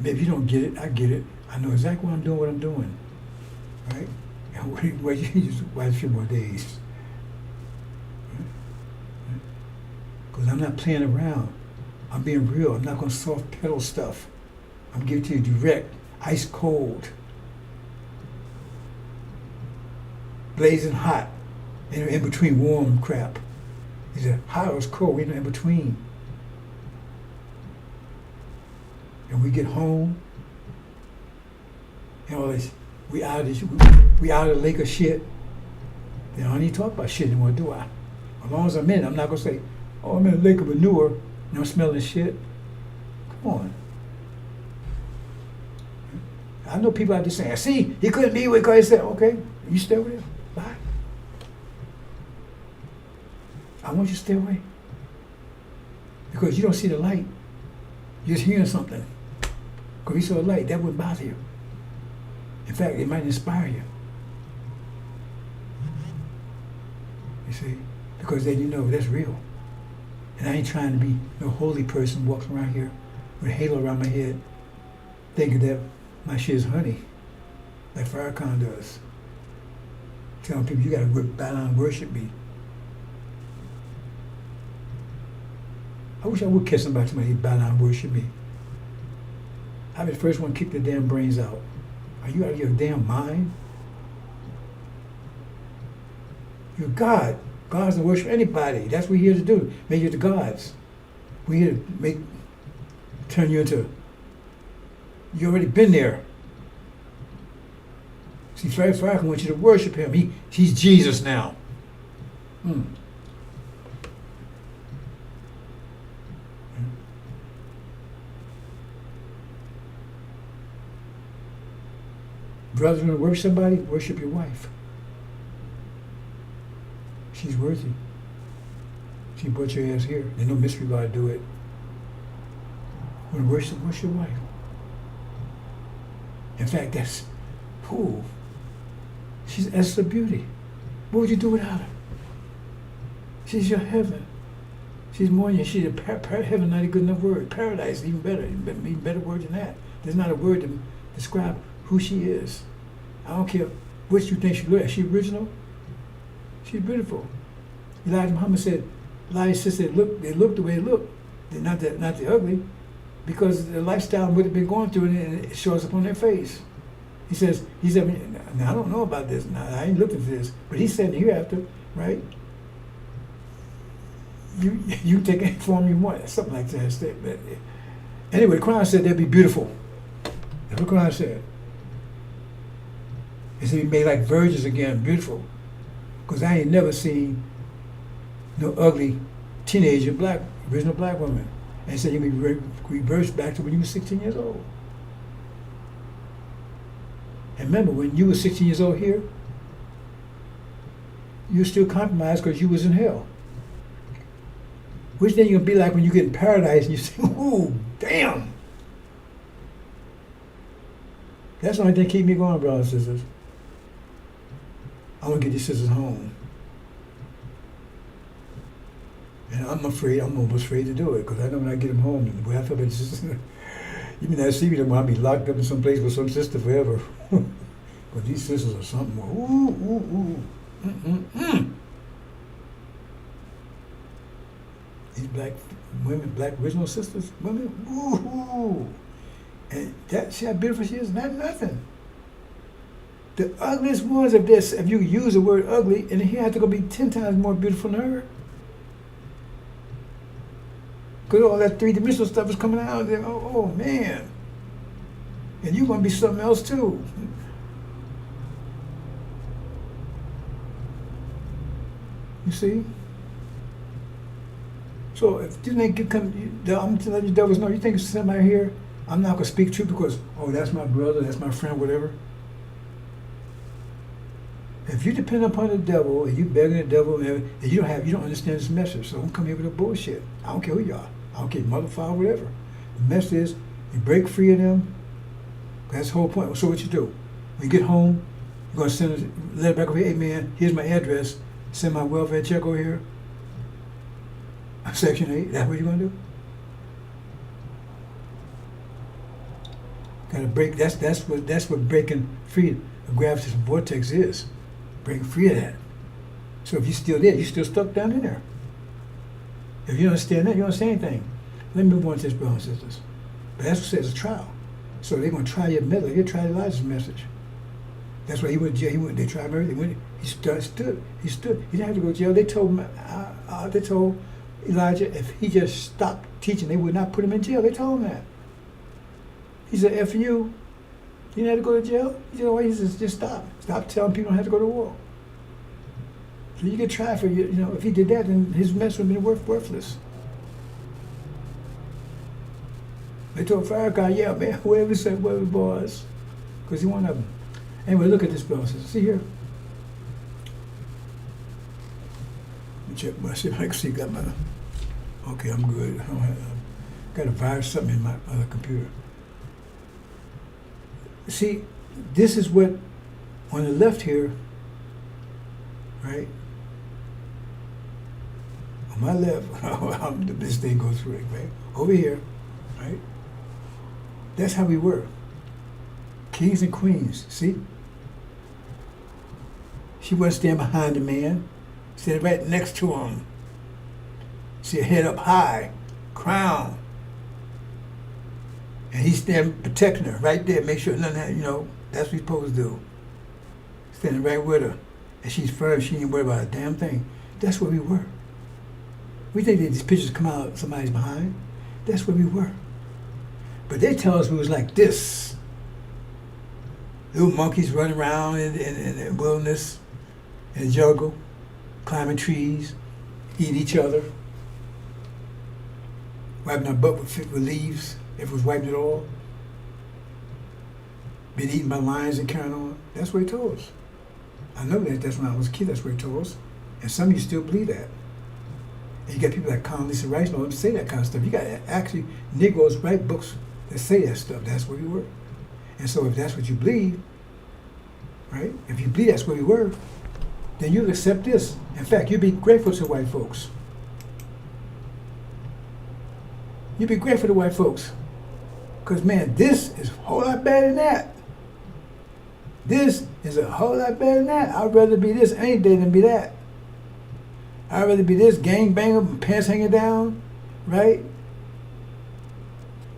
Maybe you don't get it, I get it. I know exactly what I'm doing, right? And wait you just wait a few more days. Because I'm not playing around. I'm being real. I'm not going to soft pedal stuff. I'm giving it to you direct, ice cold, blazing hot, in between warm crap. He said, hot or cold, we're in between. And we get home, and all this, we out of the lake of shit. Then I don't need to talk about shit anymore, do I? As long as I'm in, I'm not gonna say, oh, I'm in a lake of manure, and I'm smelling shit. Come on. I know people out there saying, see, he couldn't be with because he said, okay, you stay with him. Bye. I want you to stay away. Because you don't see the light. You're just hearing something. Because you saw the light, that wouldn't bother you. In fact, it might inspire you. You see? Because then you know that's real. And I ain't trying to be no holy person walking around here with a halo around my head thinking that my shit is honey, like Farrakhan does. Telling people you gotta bow down and worship me. I wish I would catch somebody bow down and worship me. I'd be the first one to kick their damn brains out. Are you out of your damn mind? You're God. God doesn't worship anybody. That's what we're here to do. Make you the gods. We're here to turn you into, you already been there. See, Farrakhan wants you to worship him. He's Jesus now. Brothers, want to worship somebody? Worship your wife. She's worthy. She brought your ass here. There's no mystery about to do it. Want to worship your wife. In fact, she's Esther Beauty. What would you do without her? She's your heaven. She's more than she's heaven, not a good enough word. Paradise, even better word than that. There's not a word to describe who she is. I don't care which you think she looks. Is she original? She's beautiful. Elijah Muhammad said, Elijah said, they look the way they look. They're not the ugly, because the lifestyle and what they've been going through, and it shows up on their face. He said, now I don't know about this. Now I ain't looking for this, but he said hereafter, right? You take any form you want, something like that. But anyway, the Quran said they'll be beautiful. That's what the Quran said. It said be made like virgins again, beautiful. Because I ain't never seen no ugly teenager original black woman. And it said you can be reversed back to when you were 16 years old. And remember, when you were 16 years old here, you were still compromised because you was in hell. Which then you're going to be like when you get in paradise and you say, ooh, damn. That's the only thing keep me going, brothers and sisters. I want to get these sisters home. And I'm almost afraid to do it, because I know when I get them home, the way I feel about this sister, you may not see me them when I'll be locked up in some place with some sister forever. But these sisters are something more. Ooh, ooh, ooh. These black women, black original sisters, women, ooh. And see how beautiful she is? Not nothing. The ugliest ones of this, if you use the word ugly, and he had to go be 10 times more beautiful than her. Because all that three-dimensional stuff is coming out there. Oh man. And you're going to be something else too. You see? So if you think I'm telling you devils, no, you think somebody here, I'm not going to speak truth because, oh, that's my brother, that's my friend, whatever. If you depend upon the devil and you begging the devil and you don't understand this message, so don't come here with the bullshit. I don't care who you are. I don't care, mother, father, whatever. The message is you break free of them. That's the whole point. So what you do? When you get home, you're going to send a letter back over here. Hey man, here's my address. Send my welfare check over here. Section 8. That's what you're going to do? Got to break. That's what breaking free of gravitational vortex is. Break free of that. So if you're still there, you're still stuck down in there. If you don't understand that, you don't understand anything. Let me move on to this, brothers and sisters. But that's what it says, a trial. So they're going to try your message. They're try Elijah's message. That's why he went to jail. They tried him everything. He stood. He didn't have to go to jail. They told Elijah if he just stopped teaching, they would not put him in jail. They told him that. He said, F you. You didn't have to go to jail? He said, oh, he says, just stop. Stop telling people don't have to go to war. So you get tried for, if he did that, then his mess would have been worthless. They told Farrakhan, yeah, man, whoever said whoever it was, because he one of them. Anyway, look at this, brothers. See here? Let me check my, see if I can see, got my, okay, I'm good. I don't have, got a virus, something in my other computer. See, this is what, on the left here, right? On my left, this thing goes through it, right? Over here, right? That's how we were. Kings and queens, see? She wasn't standing behind the man, standing right next to him. See, head up high, crown. And he's standing protecting her right there, make sure nothing, that's what he's supposed to do. Standing right with her. And she's firm, she ain't worried about a damn thing. That's where we were. We think that these pictures come out somebody's behind. That's where we were. But they tell us we was like this. Little monkeys running around in the wilderness, in the jungle, climbing trees, eating each other, wiping our butt with leaves. If it was wiped at all, been eaten by lions and carrying on. That's what he told us. I know that's when I was a kid, that's what he told us. And some of you still believe that. And you got people like Condoleezza Rice and all them say that kind of stuff. You got actually Negroes write books that say that stuff. That's where we were. And so if that's what you believe, right? If you believe that's where we were, then you'll accept this. In fact, you'll be grateful to white folks. You'll be grateful to white folks. Because, man, this is a whole lot better than that. This is a whole lot better than that. I'd rather be this any day than be that. I'd rather be this gangbanger, pants hanging down, right?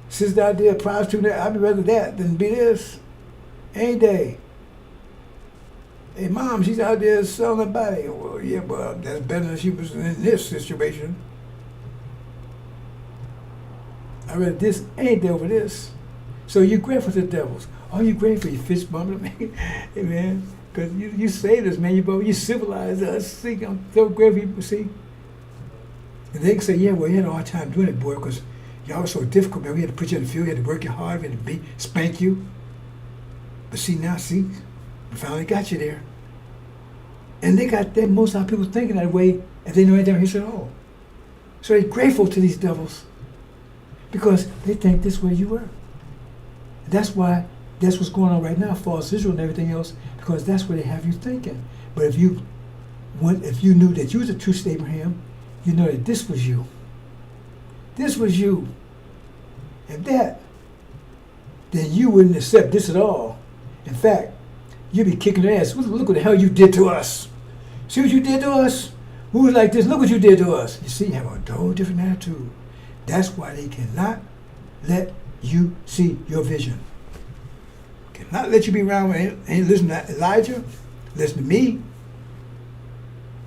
Sister out there prostituting, I'd rather that than be this any day. Hey, Mom, she's out there selling her body. Well, yeah, but that's better than she was in this situation. I read this ain't there over this. So you're grateful to the devils. Oh, you're grateful, you fist bumping me. Hey, man, because you saved us, man. You civilized us. See, I'm so grateful, you see. And they can say, yeah, well, you had a hard time doing it, boy, because y'all were so difficult, man. We had to put you in the field, we had to work you hard, we had to spank you. But see, now, we finally got you there. And they got that, most of our people thinking that way if they know anything about history at all. So they're grateful to these devils because they think this way you were. That's why that's what's going on right now, false Israel and everything else, because that's what they have you thinking. But if you knew that you was a true state Abraham, you know that this was you. This was you. If that, then you wouldn't accept this at all. In fact, you'd be kicking their ass. Look what the hell you did to us. See what you did to us? We was like this. Look what you did to us. You see, you have a whole different attitude. That's why they cannot let you see your vision. Cannot let you be around and listen to Elijah, listen to me.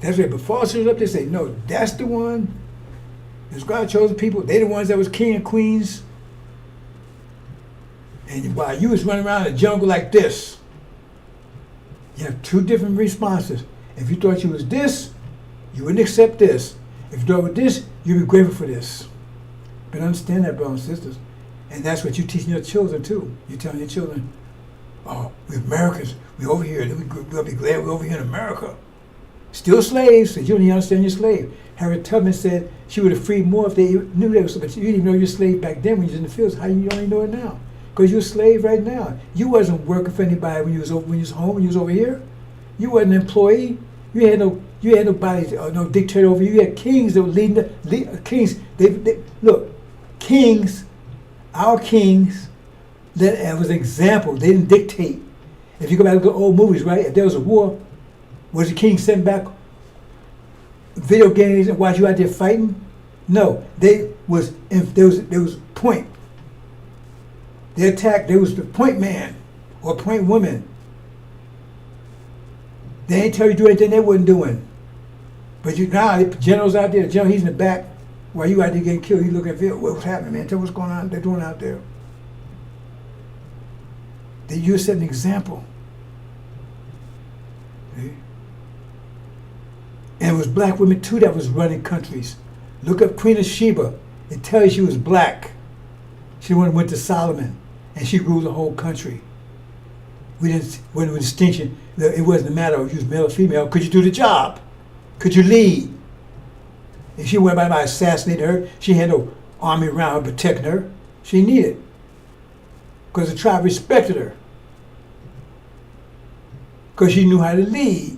That's right. But false up there say, no, that's the one. Because God chose the people. They the ones that was king and queens. And while you was running around the jungle like this, you have two different responses. If you thought you was this, you wouldn't accept this. If you thought it was this, you'd be grateful for this. But understand that, brothers and sisters. And that's what you're teaching your children too. You're telling your children, oh, we're Americans. We're over here. We'll be glad we're over here in America. Still slaves, so you don't even understand you're a slave. Harriet Tubman said she would have freed more if they knew they were, but you didn't even know you're a slave back then when you was in the fields. How you only know it now? Because you're a slave right now. You wasn't working for anybody when you was home, when you was over here. You wasn't an employee. You had nobody, no dictator over you. You had kings that were leading kings. Look, kings, our kings, that was an example. They didn't dictate. If you go back to the old movies, right? If there was a war, was the king sitting back video games and watch you out there fighting? No, there was point. They attacked, there was the point man or point woman. They ain't tell you to do anything they wasn't doing. But now the general's out there, the general, he's in the back while you out there getting killed. You look at video, what's happening, man? Tell what's going on, they're doing out there. You set an example. See? And it was black women too that was running countries. Look up Queen of Sheba. It tells you she was black. She went to Solomon, and she ruled the whole country. We didn't with a distinction. It wasn't a matter of you was male or female. Could you do the job? Could you lead? If she went by assassinated her, she had no army around her protecting her. She needed, because the tribe respected her, because she knew how to lead.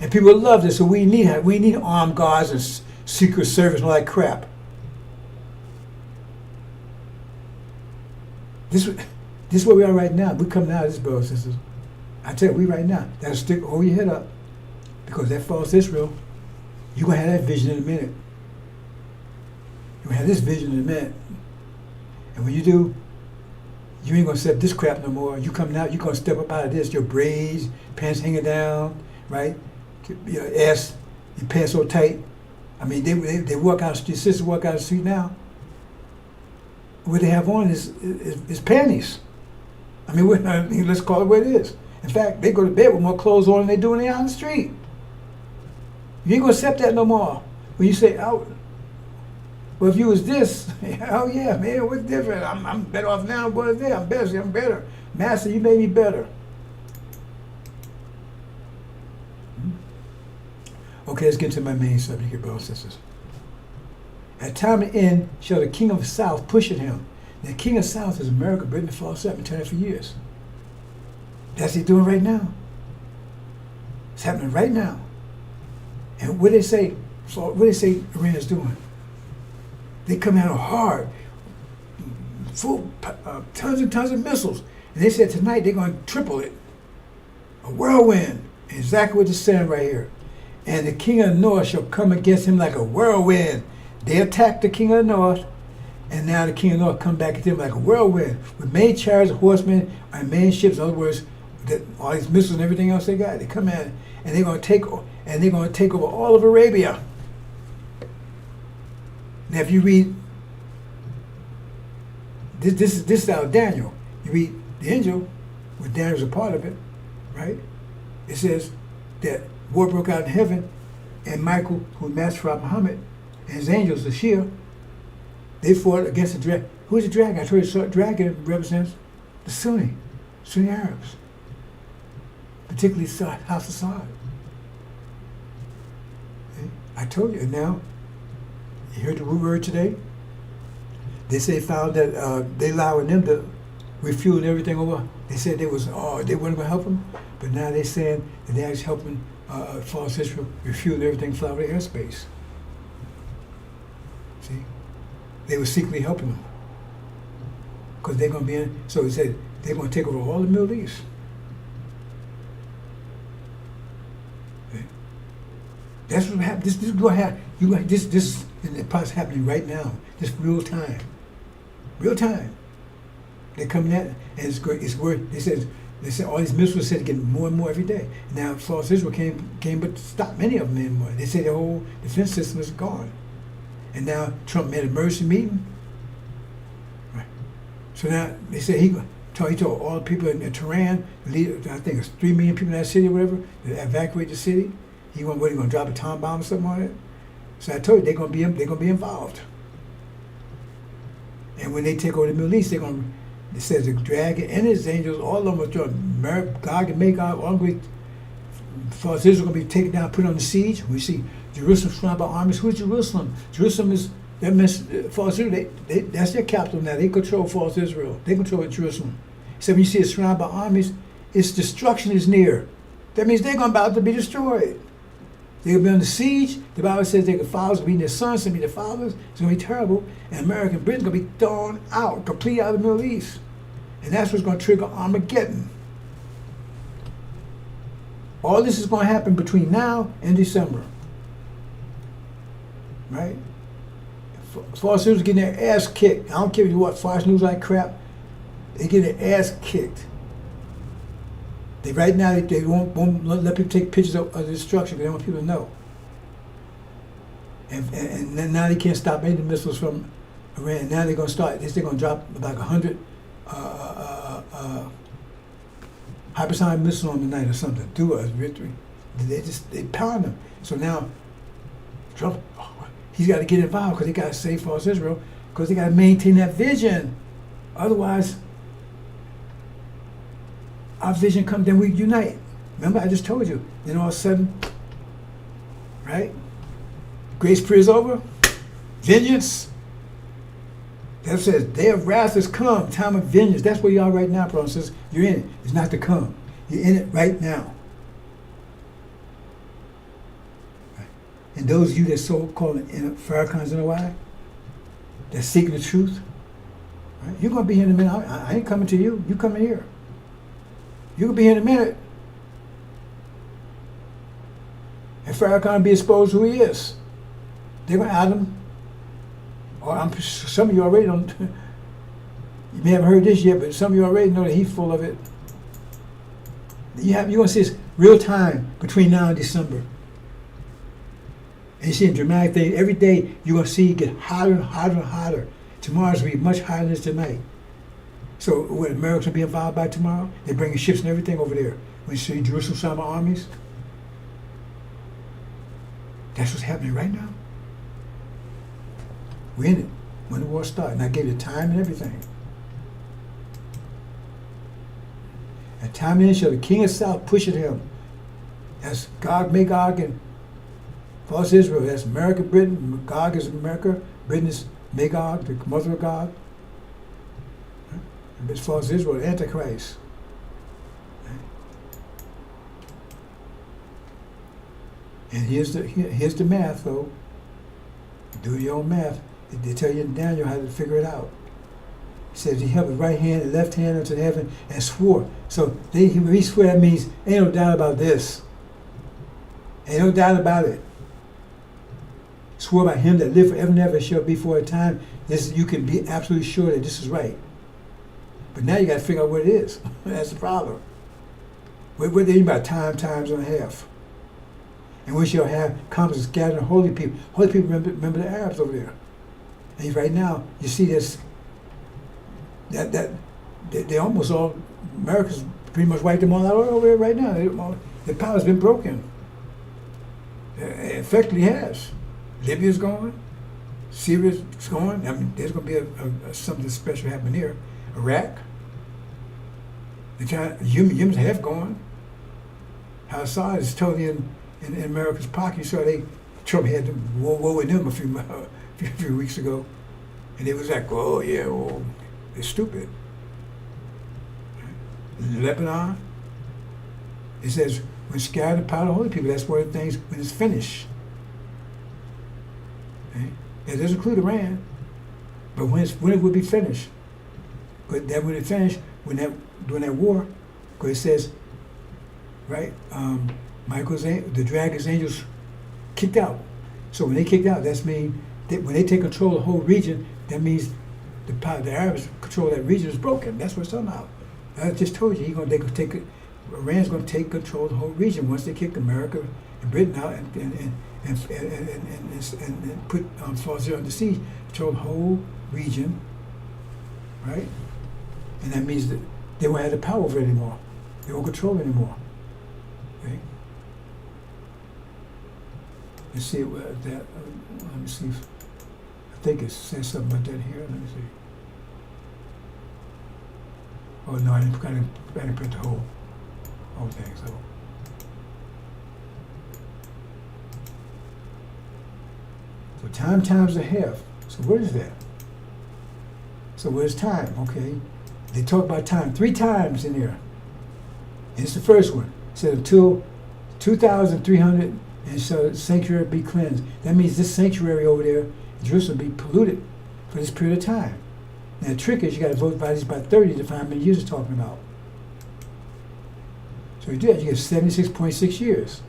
And people loved it, so we need armed guards and secret service and all that crap. This is where we are right now. We're coming out of this, brothers and sisters. I tell you, we right now, that'll stick, hold your head up, because that false Israel, you're going to have that vision in a minute. You're going to have this vision in a minute. And when you do, you ain't going to accept this crap no more. You coming out, you're going to step up out of this, your braids, pants hanging down, right? Your ass, your pants so tight. I mean, they walk out, your sisters walk out the street now. What they have on is panties. I mean, let's call it what it is. In fact, they go to bed with more clothes on than they do when they're out on the street. You ain't gonna accept that no more. When you say, oh, well, if you was this, oh yeah, man, what's different? I'm better off now than what there. I'm better. Master, you made me better. Okay, let's get to my main subject here, brothers and sisters. At time of end shall the king of the south push at him. The king of South is America, Britain, and false up and turning for years. That's what he's doing right now. It's happening right now. And what they say Iran's doing? They come out hard, full tons and tons of missiles. And they said tonight they're going to triple it. A whirlwind. Exactly what it's saying right here. And the king of the north shall come against him like a whirlwind. They attacked the king of the north, and now the king of the north come back at them like a whirlwind with many chariots, horsemen, and many ships. In other words, all these missiles and everything else they got, they come in and they're going to take over all of Arabia. Now, if you read this is out of Daniel. You read the angel, where Daniel's a part of it, right? It says that war broke out in heaven, and Michael, who master for Muhammad, and his angels, the Shia, they fought against the dragon. Who's the dragon? I told you, the dragon represents the Sunni Arabs, particularly House of Saud. Okay? I told you, and now, you heard the root word today? They say found that they allowing them to refuel everything over. They said they weren't going to help them, but now they're saying that they're actually helping false Israel refuel everything fly over the airspace. See? They were secretly helping them. Because they're going to be in, so he said they're going to take over all the Middle East. Okay? That's what happened. This is what happened. This is the process happening right now. This real time. Real time. They're coming at it, and it's great. It's worth. They said all these missiles said getting more and more every day. Now false Israel came but stopped many of them anymore. They said the whole defense system is gone. And now Trump made an emergency meeting. Right. So now they said he told all the people in Tehran, I think it's 3 million people in that city or whatever, to evacuate the city. He going to drop a time bomb or something on it? So I told you they're going to be involved. And when they take over the Middle East, it says the dragon and his angels, all of them are joining. Gog and Magog, all of them, false Israel going to be taken down, put on the siege. We see Jerusalem surrounded by armies. Who's Jerusalem? Jerusalem is, that means false Israel, that's their capital now. They control false Israel. They control Jerusalem. So when you see it surrounded by armies, its destruction is near. That means they're about to be destroyed. They're going to be on the siege. The Bible says their fathers will be their sons, will be their fathers. It's going to be terrible. And America and Britain's going to be thrown out, completely out of the Middle East. And that's what's going to trigger Armageddon. All this is going to happen between now and December. Right? False Israel getting their ass kicked. I don't care if you watch Fox News like crap. They get their ass kicked. Right now, they won't let people take pictures of the destruction. They don't want people to know. And now they can't stop any of the missiles from Iran. Now they're going to start. They're going to drop like 100 hypersonic missiles on the night or something. Do us victory. They pound them. So now Trump, he's got to get involved because they got to save false Israel because they got to maintain that vision. Otherwise, our vision comes, then we unite. Remember, I just told you. Then all of a sudden, right? Grace period is over. Vengeance. That says, day of wrath has come. Time of vengeance. That's where you are right now, brothers and sisters. You're in it. It's not to come. You're in it right now. Right. And those of you that so-called Farrakhan's in a why, that's seeking the truth, right? You're going to be here in a minute. I ain't coming to you. You coming here. You could be here in a minute. And Farrakhan will be exposed who he is. They're going to add him. Or some of you already don't. You may haven't heard this yet, but some of you already know that he's full of it. You're going to see this real time between now and December. And you see a dramatic thing. Every day you're going to see it get hotter and hotter and hotter. Tomorrow's going to be much hotter than tonight. So when Americans will be involved by tomorrow, they're bringing ships and everything over there. When you see Jerusalem surrounded by armies, that's what's happening right now. We're in it when the war started. And I gave you time and everything. At time and shall the king of South push at him. That's Gog, Magog, and false Israel. That's America, Britain. Gog is America. Britain is Magog, the mother of God. As far as Israel, Antichrist. And here's the math, though. Do your own math. They tell you in Daniel how to figure it out. He says he held his right hand and left hand unto heaven and swore. So when he swore, that means ain't no doubt about this. Ain't no doubt about it. Swore by him that lived forever and ever shall be for a time. This you can be absolutely sure that this is right. But now you got to figure out what it is. That's the problem. What do they mean by time, times and a half? And we shall have conferences gathering holy people. Holy people remember the Arabs over there. And right now, you see this, that they almost all, America's pretty much wiped them all out over there right now. The power's been broken. It effectively has. Libya's gone. Syria's gone. I mean, there's going to be something special happening here. Iraq. Humans have gone. Assad is totally in America's pocket. So Trump had to war with them a few weeks ago. And it was like, oh yeah, well, they're stupid. Lebanon, it says, when scattered the power of the holy people, that's one of the things when it's finished. Okay? It doesn't include Iran, but when it will be finished. But then when it finished, during that war, because it says, right, the dragon's angels kicked out. So when they kicked out, that's mean that when they take control of the whole region, that means the Arabs control of that region is broken. That's what it's talking about. I just told you, Iran's going to take control of the whole region once they kick America and Britain out and put Fauzi under siege, control the whole region, right? And that means that they won't have the power over it anymore. They won't control it anymore. Okay? Let's see let me see if I think it says something about that here. Let me see. Oh no, I didn't print the whole thing. So time times a half. So what is that? So what is time? Okay, they talk about time 3 times in here. And it's the first one. It said until 2,300 and so the sanctuary be cleansed. That means this sanctuary over there, Jerusalem, be polluted for this period of time. Now the trick is you got to vote by 30 to find how many years it's talking about. So you do that, you get 76.6 years.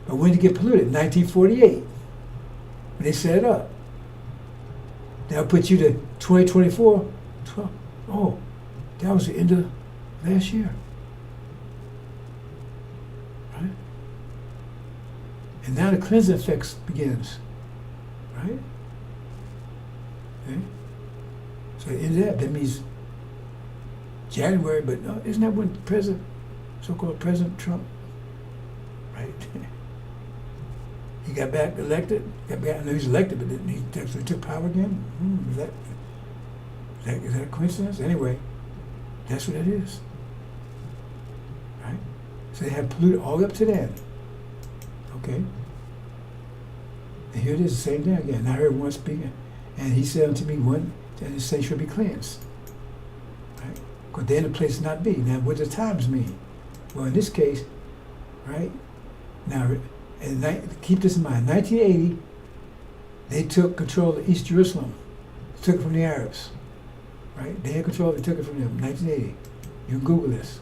But when did it get polluted? 1948. When they set it up. That'll put you to 2024. Oh, that was the end of last year. Right? And now the cleansing effects begins. Right? Okay? So at the end of that means January, but no, isn't that when so-called President Trump, right? He got back elected. I know he's elected, but then he actually took power again. Is that a coincidence? Anyway, that's what it is, right? So they have polluted all the way up to then. Okay. And here it is, the same thing again. I heard one speaking, and he said unto me, and the saints should be cleansed. Right? Because they're in the place not be. Now, what does times mean? Well, in this case, right? Now, keep this in mind. 1980, they took control of East Jerusalem. Took it from the Arabs. Right? They had control, they took it from them. 1980. You can Google this.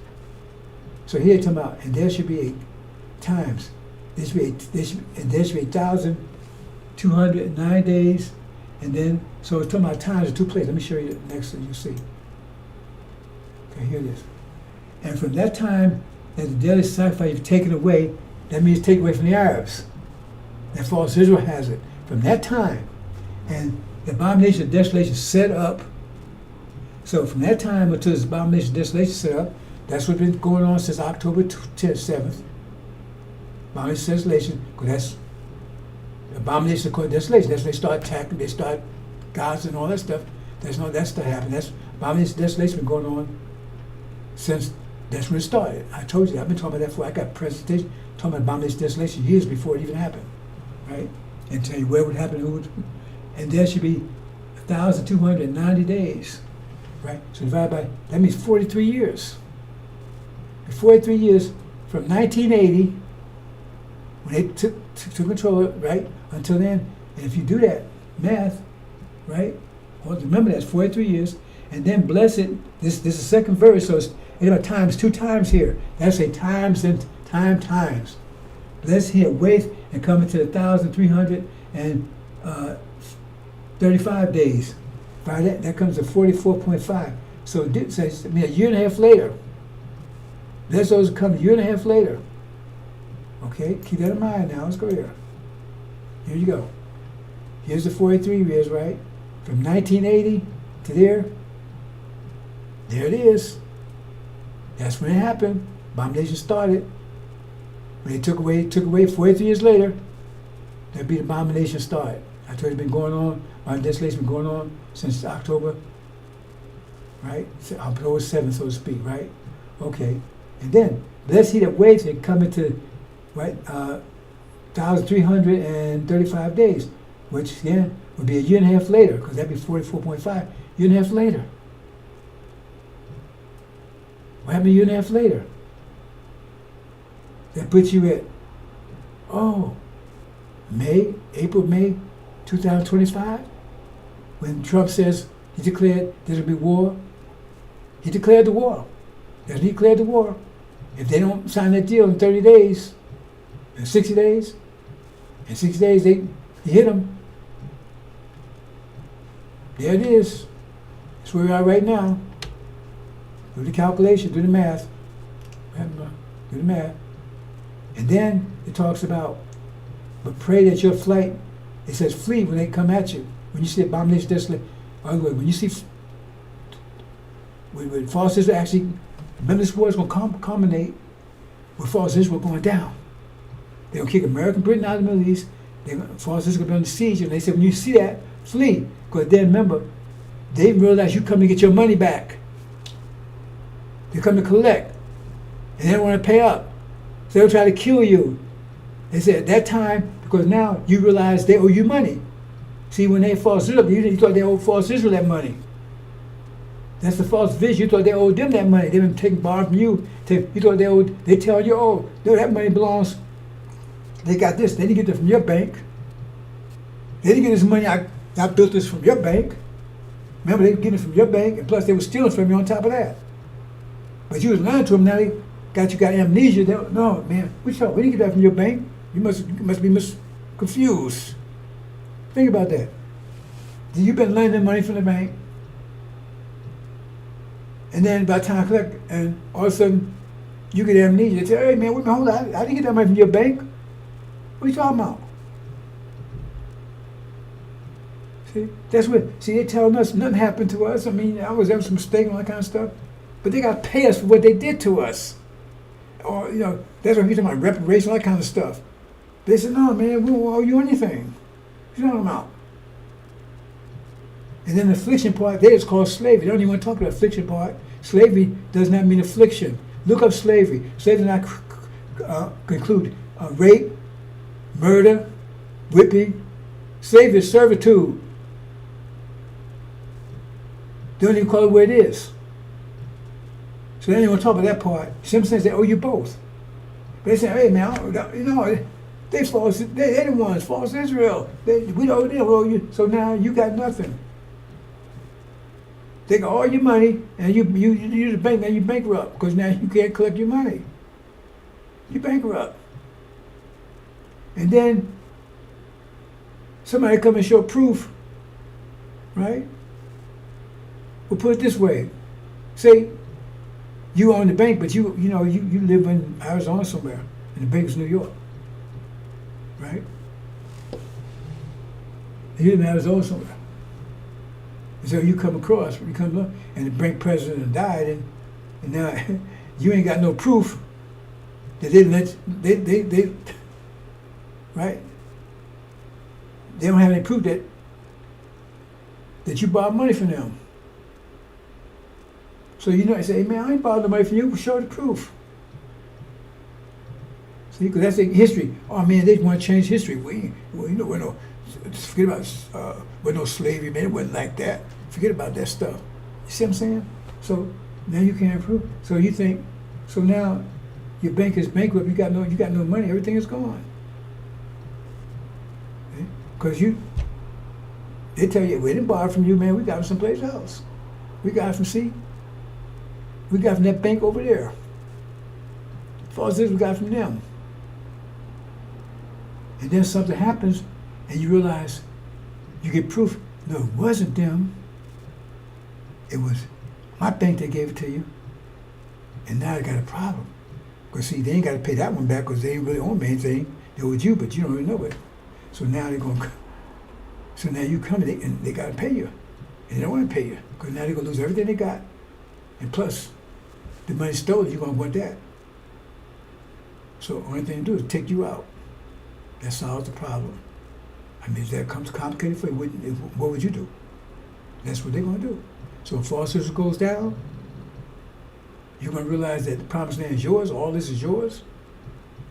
So here they're talking about, and there should be 8 times. There should be 1,209 days. And then, so it's talking about times in 2 places. Let me show you next thing you see. Okay, here it is. And from that time that the daily sacrifice is taken away, that means taken away from the Arabs. That false Israel has it. From that time, and the abomination of desolation set up. So from that time until this abomination of desolation set up, that's what's been going on since October 7th. Abomination of desolation, because that's abomination of desolation. That's when they start attacking, they start Gaza and all that stuff. That stuff happened. That's abomination of desolation been going on since that's when it started. I told you that. I've been talking about that before. I got a presentation talking about abomination of desolation years before it even happened. Right? And tell you where it would happen, and there should be 1,290 days. right? So divided by, that means 43 years. 43 years from 1980, when they took control of it, right, until then. And if you do that math, right, well, remember that's 43 years. And then blessed, this is the second verse, so it's times 2 times here. That's a times and times. Blessed he that waiteth and cometh to 1,335 days. By that comes to 44.5. So it says, a year and a half later. Blessed those who come a year and a half later. Okay, keep that in mind now. Let's go here. Here you go. Here's the 43 years, right? From 1980 to there. There it is. That's when it happened. Abomination started. When they took away 43 years later, that'd be the abomination started. I told you it's been going on, my desolation been going on since October, right? October 7th, so to speak, right? Okay. And then, blessed he that waits and come into, right, 1,335 days, which again would be a year and a half later, because that'd be 44.5, year and a half later. What happened a year and a half later? That puts you at, April, May 2025, when Trump says he declared there'll be war. He declared the war. He declared the war. If they don't sign that deal in 30 days, in 60 days, he hit them. There it is. That's where we are right now. Do the calculation, do the math. Do the math. And then it talks about, but pray that your flight, it says flee when they come at you. When you see abomination, desolate, when you see, when false Israel actually, remember this war is going to culminate with false Israel going down. They're going to kick American Britain out of the Middle East. False Israel going to be under siege. And they said, when you see that, flee. Because then remember, they realize you come to get your money back. They come to collect. And they don't want to pay up. So they'll try to kill you. They said at that time, because now you realize they owe you money. See, when they false Israel, you thought they owed false Israel that money. That's the false vision. You thought they owed them that money. They've been taking borrowed from you. You thought they tell you, no, that money belongs. They got this. They didn't get it from your bank. They didn't get this money. I built this from your bank. Remember, they were getting it from your bank, and plus they were stealing from you on top of that. But you was lying to them. Now they got amnesia. No, man, we didn't get that from your bank. You must be confused. Think about that. You've been lending money from the bank, and then by the time I collect, and all of a sudden you get amnesia. They say, hey man, wait a minute, hold on. I didn't get that money from your bank. What are you talking about? See, they're telling us nothing happened to us. I mean, I was having some mistake and all that kind of stuff. But they got to pay us for what they did to us. Or, that's what we're talking about, reparation, all that kind of stuff. They said, no, man, we won't owe you anything. What you talking about? And then the affliction part, there is called slavery. They don't even want to talk about the affliction part. Slavery does not mean affliction. Look up slavery. Slavery does not conclude rape, murder, whipping. Slavery is servitude. They don't even call it what it is. So they don't even want to talk about that part. Some sense they owe you both. But they say, hey man, they're the ones, false Israel. We don't owe you, so now you got nothing. They got all your money, and you use the bank, now you bankrupt, because now you can't collect your money. You bankrupt. And then somebody come and show proof, right? We'll put it this way. Say you own the bank, but you live in Arizona somewhere, and the bank is New York, right? And you live in Arizona somewhere. And so you come across, and the bank president died, and now you ain't got no proof that they right? They don't have any proof that you borrowed money from them. So I say, hey man, I ain't borrowed the money from you. Show the proof. See, because that's the history. Oh man, they want to change history. We're no, forget about, we're no slavery, man. It wasn't like that. Forget about that stuff. You see what I'm saying? So now you can't prove. So you think, so now your bank is bankrupt. You got no money. Everything is gone. Because they tell you, we didn't borrow from you, man. We got it someplace else. We got it from we got it from that bank over there. As far as this, we got it from them. And then something happens, and you realize, you get proof. No, it wasn't them. It was my bank that gave it to you. And now they got a problem. Because see, they ain't got to pay that one back because they ain't really own anything. They with you, but you don't really know it. So now they're going to, so now you come and they got to pay you. And they don't want to pay you because now they're going to lose everything they got. And plus, the money stolen, you're going to want that. So the only thing to do is take you out. That solves the problem. I mean, if that comes complicated for you, what would you do? That's what they're going to do. So if false system goes down, you're going to realize that the promised land is yours, all this is yours,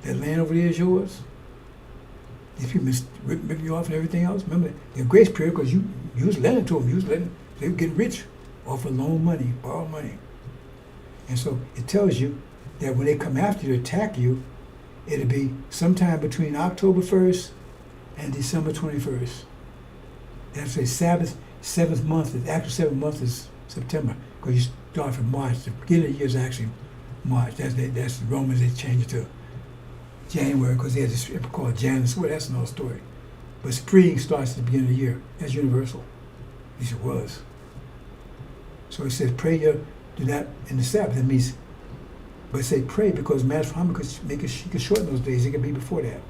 that land over there is yours. These people ripping you off and everything else. Remember, the grace period, because you was lending to them, they were getting rich off of loan money, borrow money. And so it tells you that when they come after you to attack you, it'll be sometime between October 1st and December 21st. That's a seventh month, the actual 7th month is September, because you start from March. The beginning of the year is actually March. That's the Romans, they changed it to January, because they had this called Janus. Well, that's another story. But spring starts at the beginning of the year. That's universal. At least it was. So it says, pray do that in the Sabbath. That means, but say pray because Master Muhammad could shorten those days. It could be before that.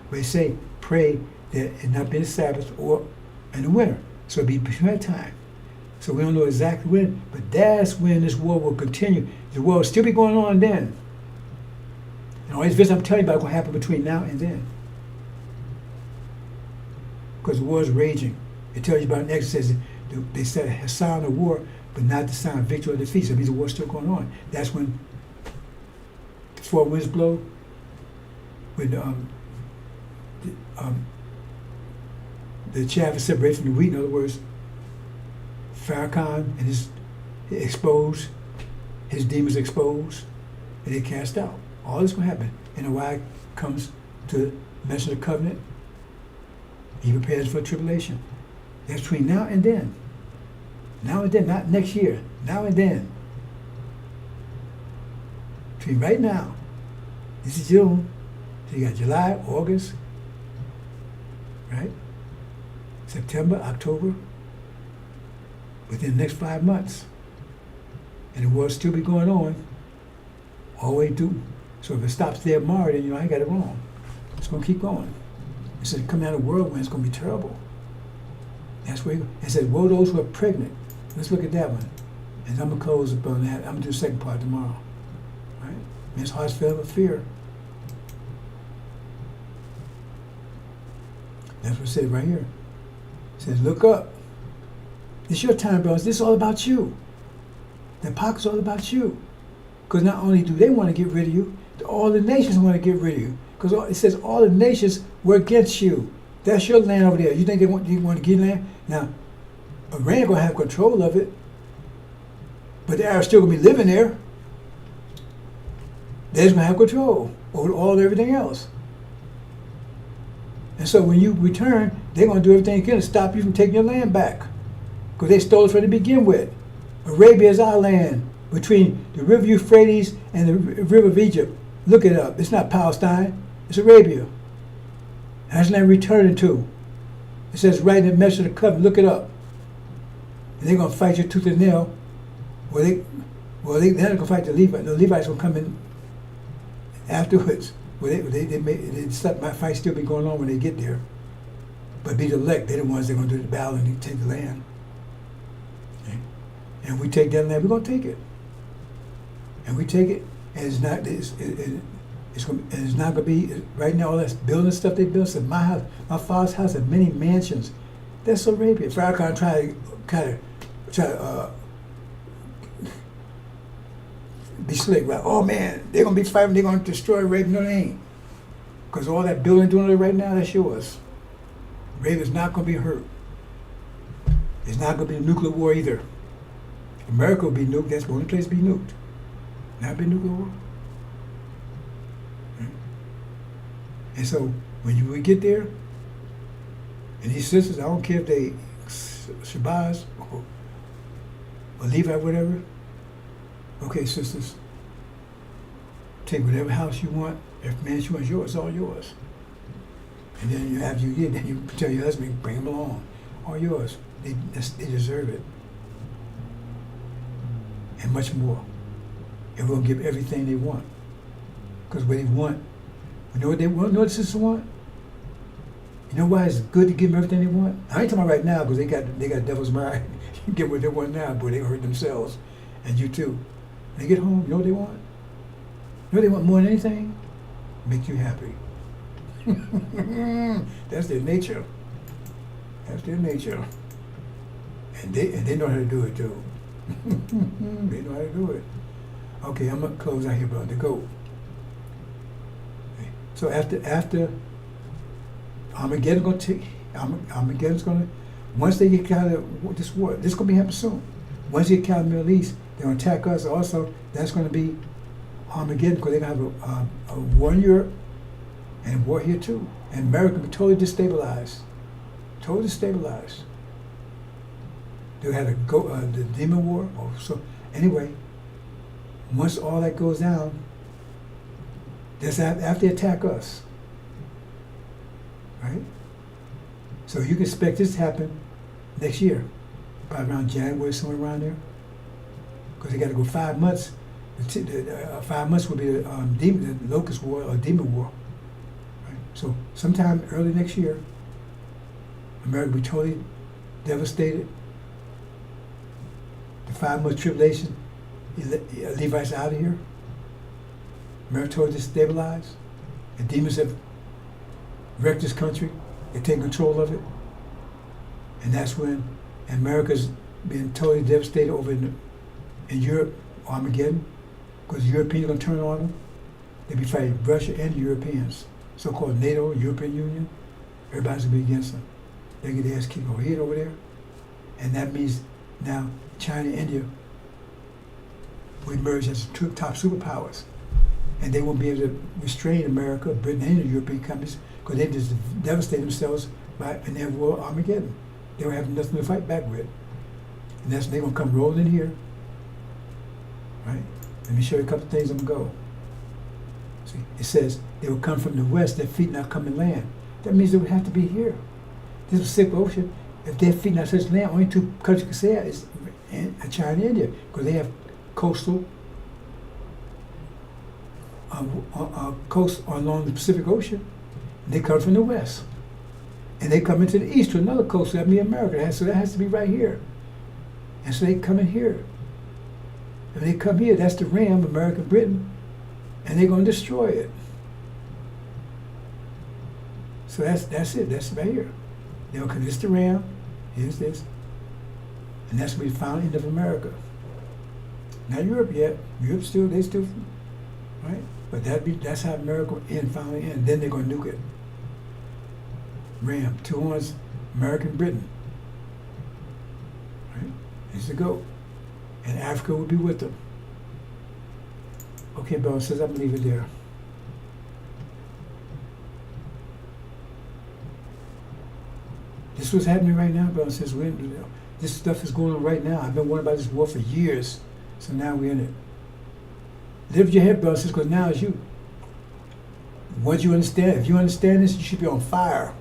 But they say pray that it not be the Sabbath or in the winter. So it'd be between that time. So we don't know exactly when, but that's when this war will continue. The war will still be going on then. And all these events I'm telling you about are going to happen between now and then. Because the war is raging. It tells you about an exercise. They said a sound of war, but not the sound of victory or defeat. So it means the war's still going on. That's when the four winds blow, when the chaff is separated from the wheat. In other words, Farrakhan and his exposed, his demons exposed, and they cast out. All this will happen. And the why comes to mention the covenant. He prepares for tribulation. That's between now and then. Now and then, not next year. Now and then. Between right now. This is June. So you got July, August, right? September, October. Within the next 5 months. And the war will still be going on all the way through. So if it stops there tomorrow, then I got it wrong. It's going to keep going. It said coming out of the whirlwind, it's going to be terrible. That's where it says, woe those who are pregnant. Let's look at that one. And I'm going to close up on that. I'm going to do the second part tomorrow. Right? Men's hearts filled with fear. That's what it says right here. It says, look up. It's your time, brothers. This is all about you. The pocket's all about you. Because not only do they want to get rid of you, all the nations want to get rid of you. Because it says all the nations were against you. That's your land over there. You think they want to get land? Now, Iran going to have control of it. But the Arabs still going to be living there. They're going to have control over everything else. And so when you return, they're going to do everything they can to stop you from taking your land back. Because they stole it from to begin with. Arabia is our land between the river Euphrates and the river of Egypt. Look it up. It's not Palestine. It's Arabia. That's land returning to. It says right in the message of the covenant. Look it up. And they're going to fight you tooth and nail. They're not going to fight the Levites. The Levites will come in afterwards. My fight still be going on when they get there. But be the elect. They're the ones that are going to do the battle and take the land. Okay? And we take that land, we're going to take it. And we take it, and it's not going to be, right now, all that building stuff they built, said my house, my father's house had many mansions. That's Arabia. Farrakhan try to be slick, right? Oh man, they're going to be fighting, they're going to destroy Arabia. No, they ain't. Because all that building doing it right now, that's yours. Arabia's not going to be hurt. It's not going to be a nuclear war either. America will be nuked. That's the only place to be nuked. Not be nuclear war. Right? And so when we get there, and these sisters, I don't care if they Shabazz or Levi, whatever. Okay, sisters, take whatever house you want. If mansion you want, yours, it's all yours. And then after you get, then you tell your husband, bring them along, all yours. They deserve it, and much more. And we'll give everything they want, because what they want, you know what they want. You know what the sisters want. You know why it's good to give them everything they want? I ain't talking about right now because they got devil's mind. You get what they want now, but they hurt themselves, and you too. When they get home, you know what they want? You know what they want more than anything? Make you happy. That's their nature. That's their nature. And they know how to do it too. They know how to do it. Okay, I'm gonna close out here, brother. To go. Okay. So after Armageddon's gonna, once they get out of this war, this is gonna be happening soon. Once they get out of the Middle East, they're gonna attack us. Also, that's gonna be Armageddon, because they're gonna have a war in Europe and a war here too. And America will be totally destabilized. Totally destabilized. They had the demon war. So anyway, once all that goes down, that's after they attack us. Right? So you can expect this to happen next year, probably around January, somewhere around there. Because they got to go 5 months. 5 months will be the locust war or demon war. Right? So sometime early next year, America will be totally devastated. The 5 month tribulation, Levites out of here. America totally destabilized. The demons have wrecked this country. They take control of it. And that's when America's been totally devastated over in Europe, Armageddon, because the Europeans are going to turn on them. They'll be fighting Russia and the Europeans, so-called NATO, European Union. Everybody's going to be against them. They get their ass kicked over here, over there. And that means now China and India will emerge as two top superpowers. And they won't be able to restrain America, Britain, and the European countries, because they just devastate themselves in their war Armageddon. They don't have nothing to fight back with. And that's they're going to come rolling in here. Right? Let me show you a couple of things. I'm going to go. See, it says they will come from the west, their feet not come in land. That means they would have to be here. This Pacific Ocean, if their feet not touch land, only two countries can say that is China and India, because they have coastal coast along the Pacific Ocean. They come from the west, and they come into the east to another coast. That means America. So that has to be right here. And so they come in here. If they come here, that's the ram, America, Britain, and they're going to destroy it. So that's it. That's right here. They'll come. This the ram. Here's this, and that's going to be the final end of America. Not Europe yet. Europe still, right? But that's how America finally end. Then they're going to nuke it. Ram, 2 horns, American Britain. Right? Here's the goat. And Africa will be with them. Okay, Bella says I'm gonna leave it there. This was happening right now, Bella says this stuff is going on right now. I've been warning about this war for years, so now we're in it. Lift your head, Bella says, because now it's you. Once you understand, if you understand this, you should be on fire.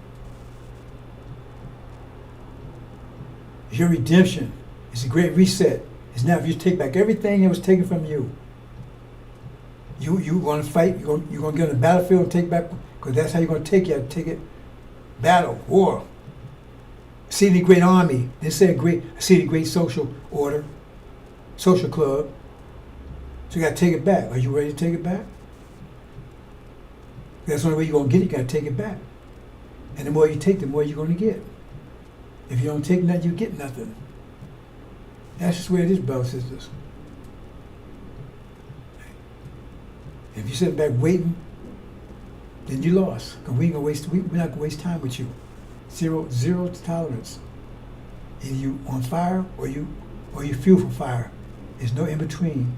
It's your redemption. It's a great reset. It's now if you take back everything that was taken from you. You're going to fight. You're going to get on the battlefield and take back, because that's how you're going to take it. You have to take it. Battle, war. See the great army. They say see the great social order, social club. So you got to take it back. Are you ready to take it back? That's the only way you're going to get it. You got to take it back. And the more you take, the more you're going to get. If you don't take nothing, you get nothing. That's just where it is, brothers and sisters. If you're sitting back waiting, then you lost. Because we're not gonna waste time with you. Zero tolerance. Either you on fire or you fuel for fire. There's no in between.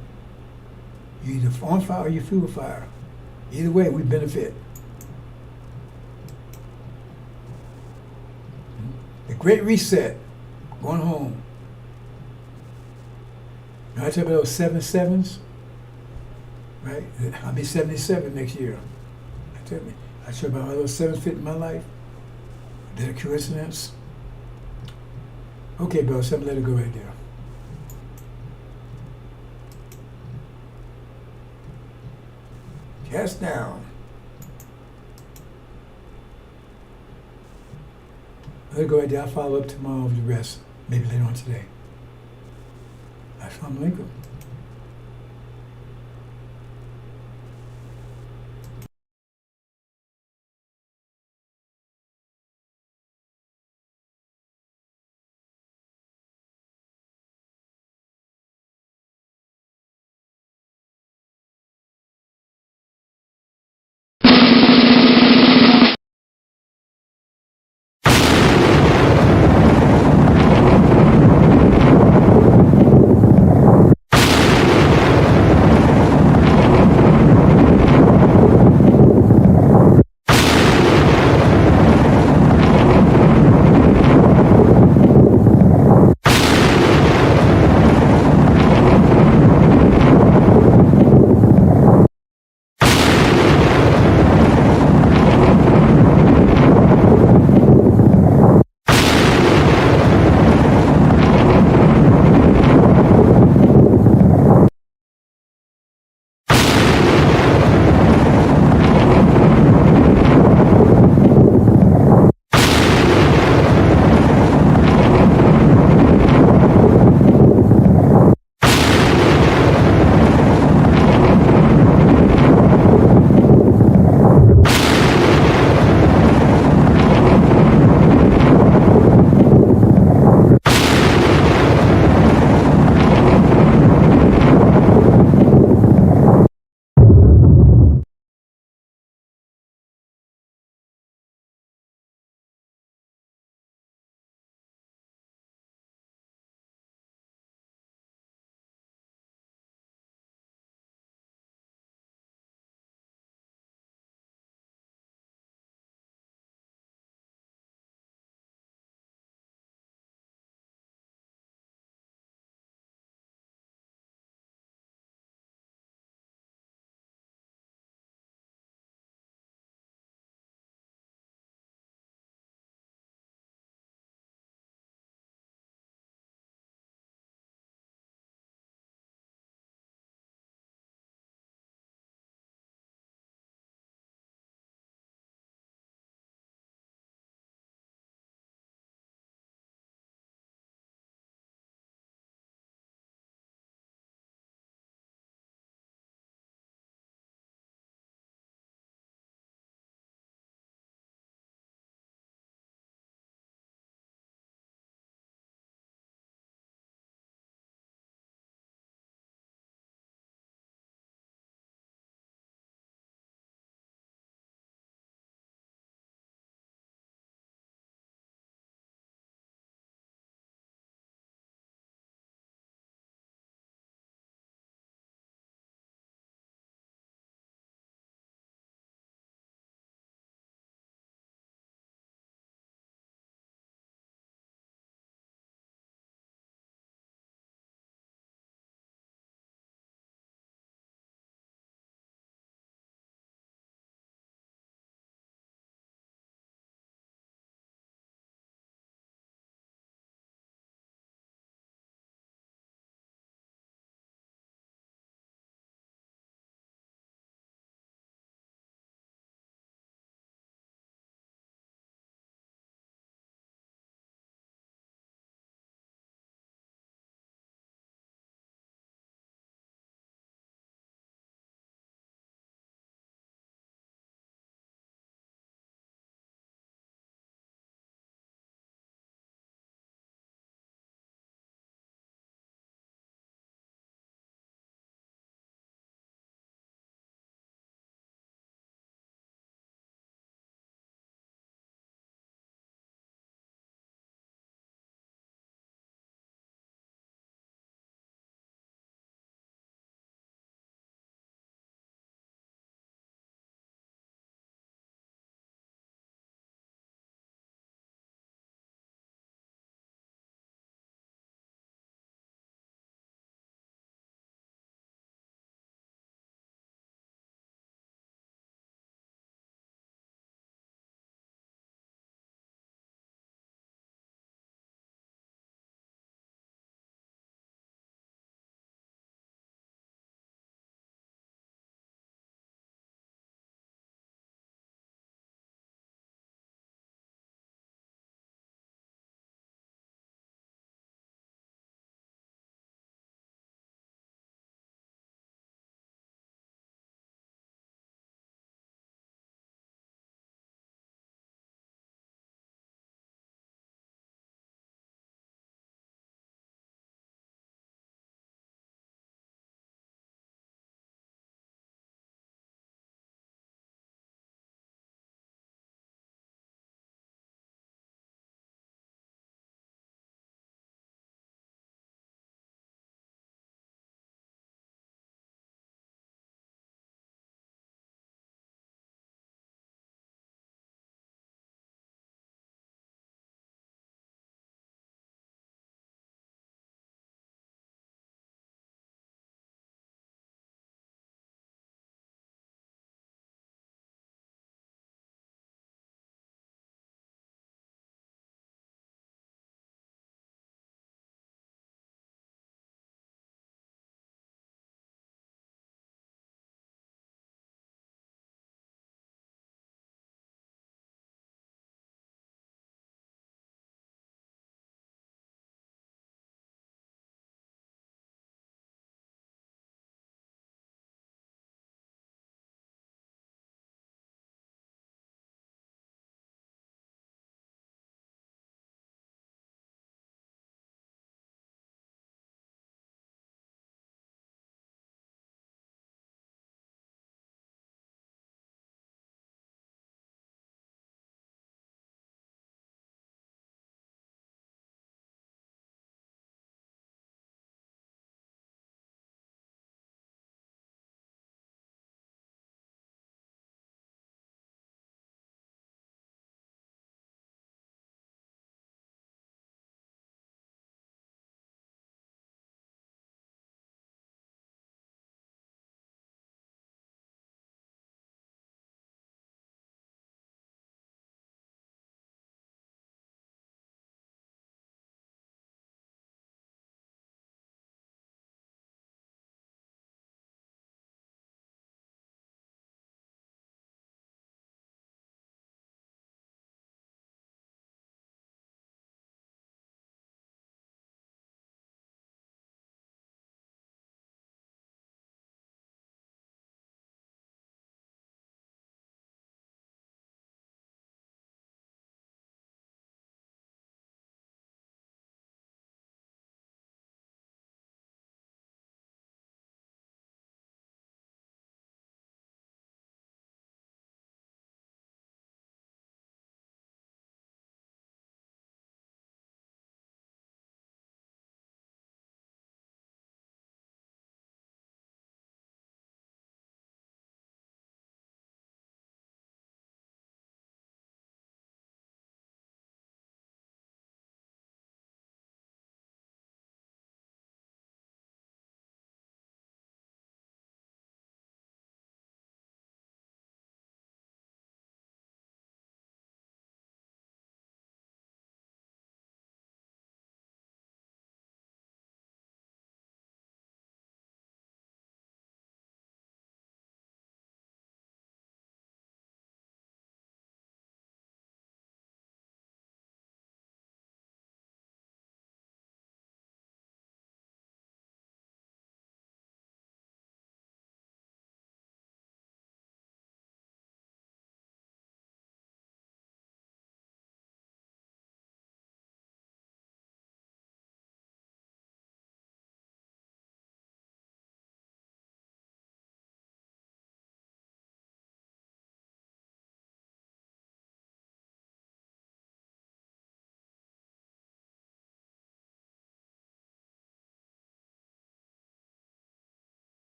You're either on fire or you're through a fire. Either way, we benefit. The Great Reset, going home. Now I tell you those 7 sevens, right? I'll be 77 next year. I tell you about how those 7s fit in my life. Is that a coincidence? Okay, bro, something let it go right there. Cast down. Let it go right there. I'll follow up tomorrow with the rest. Maybe later on today. Assalamu alaikum.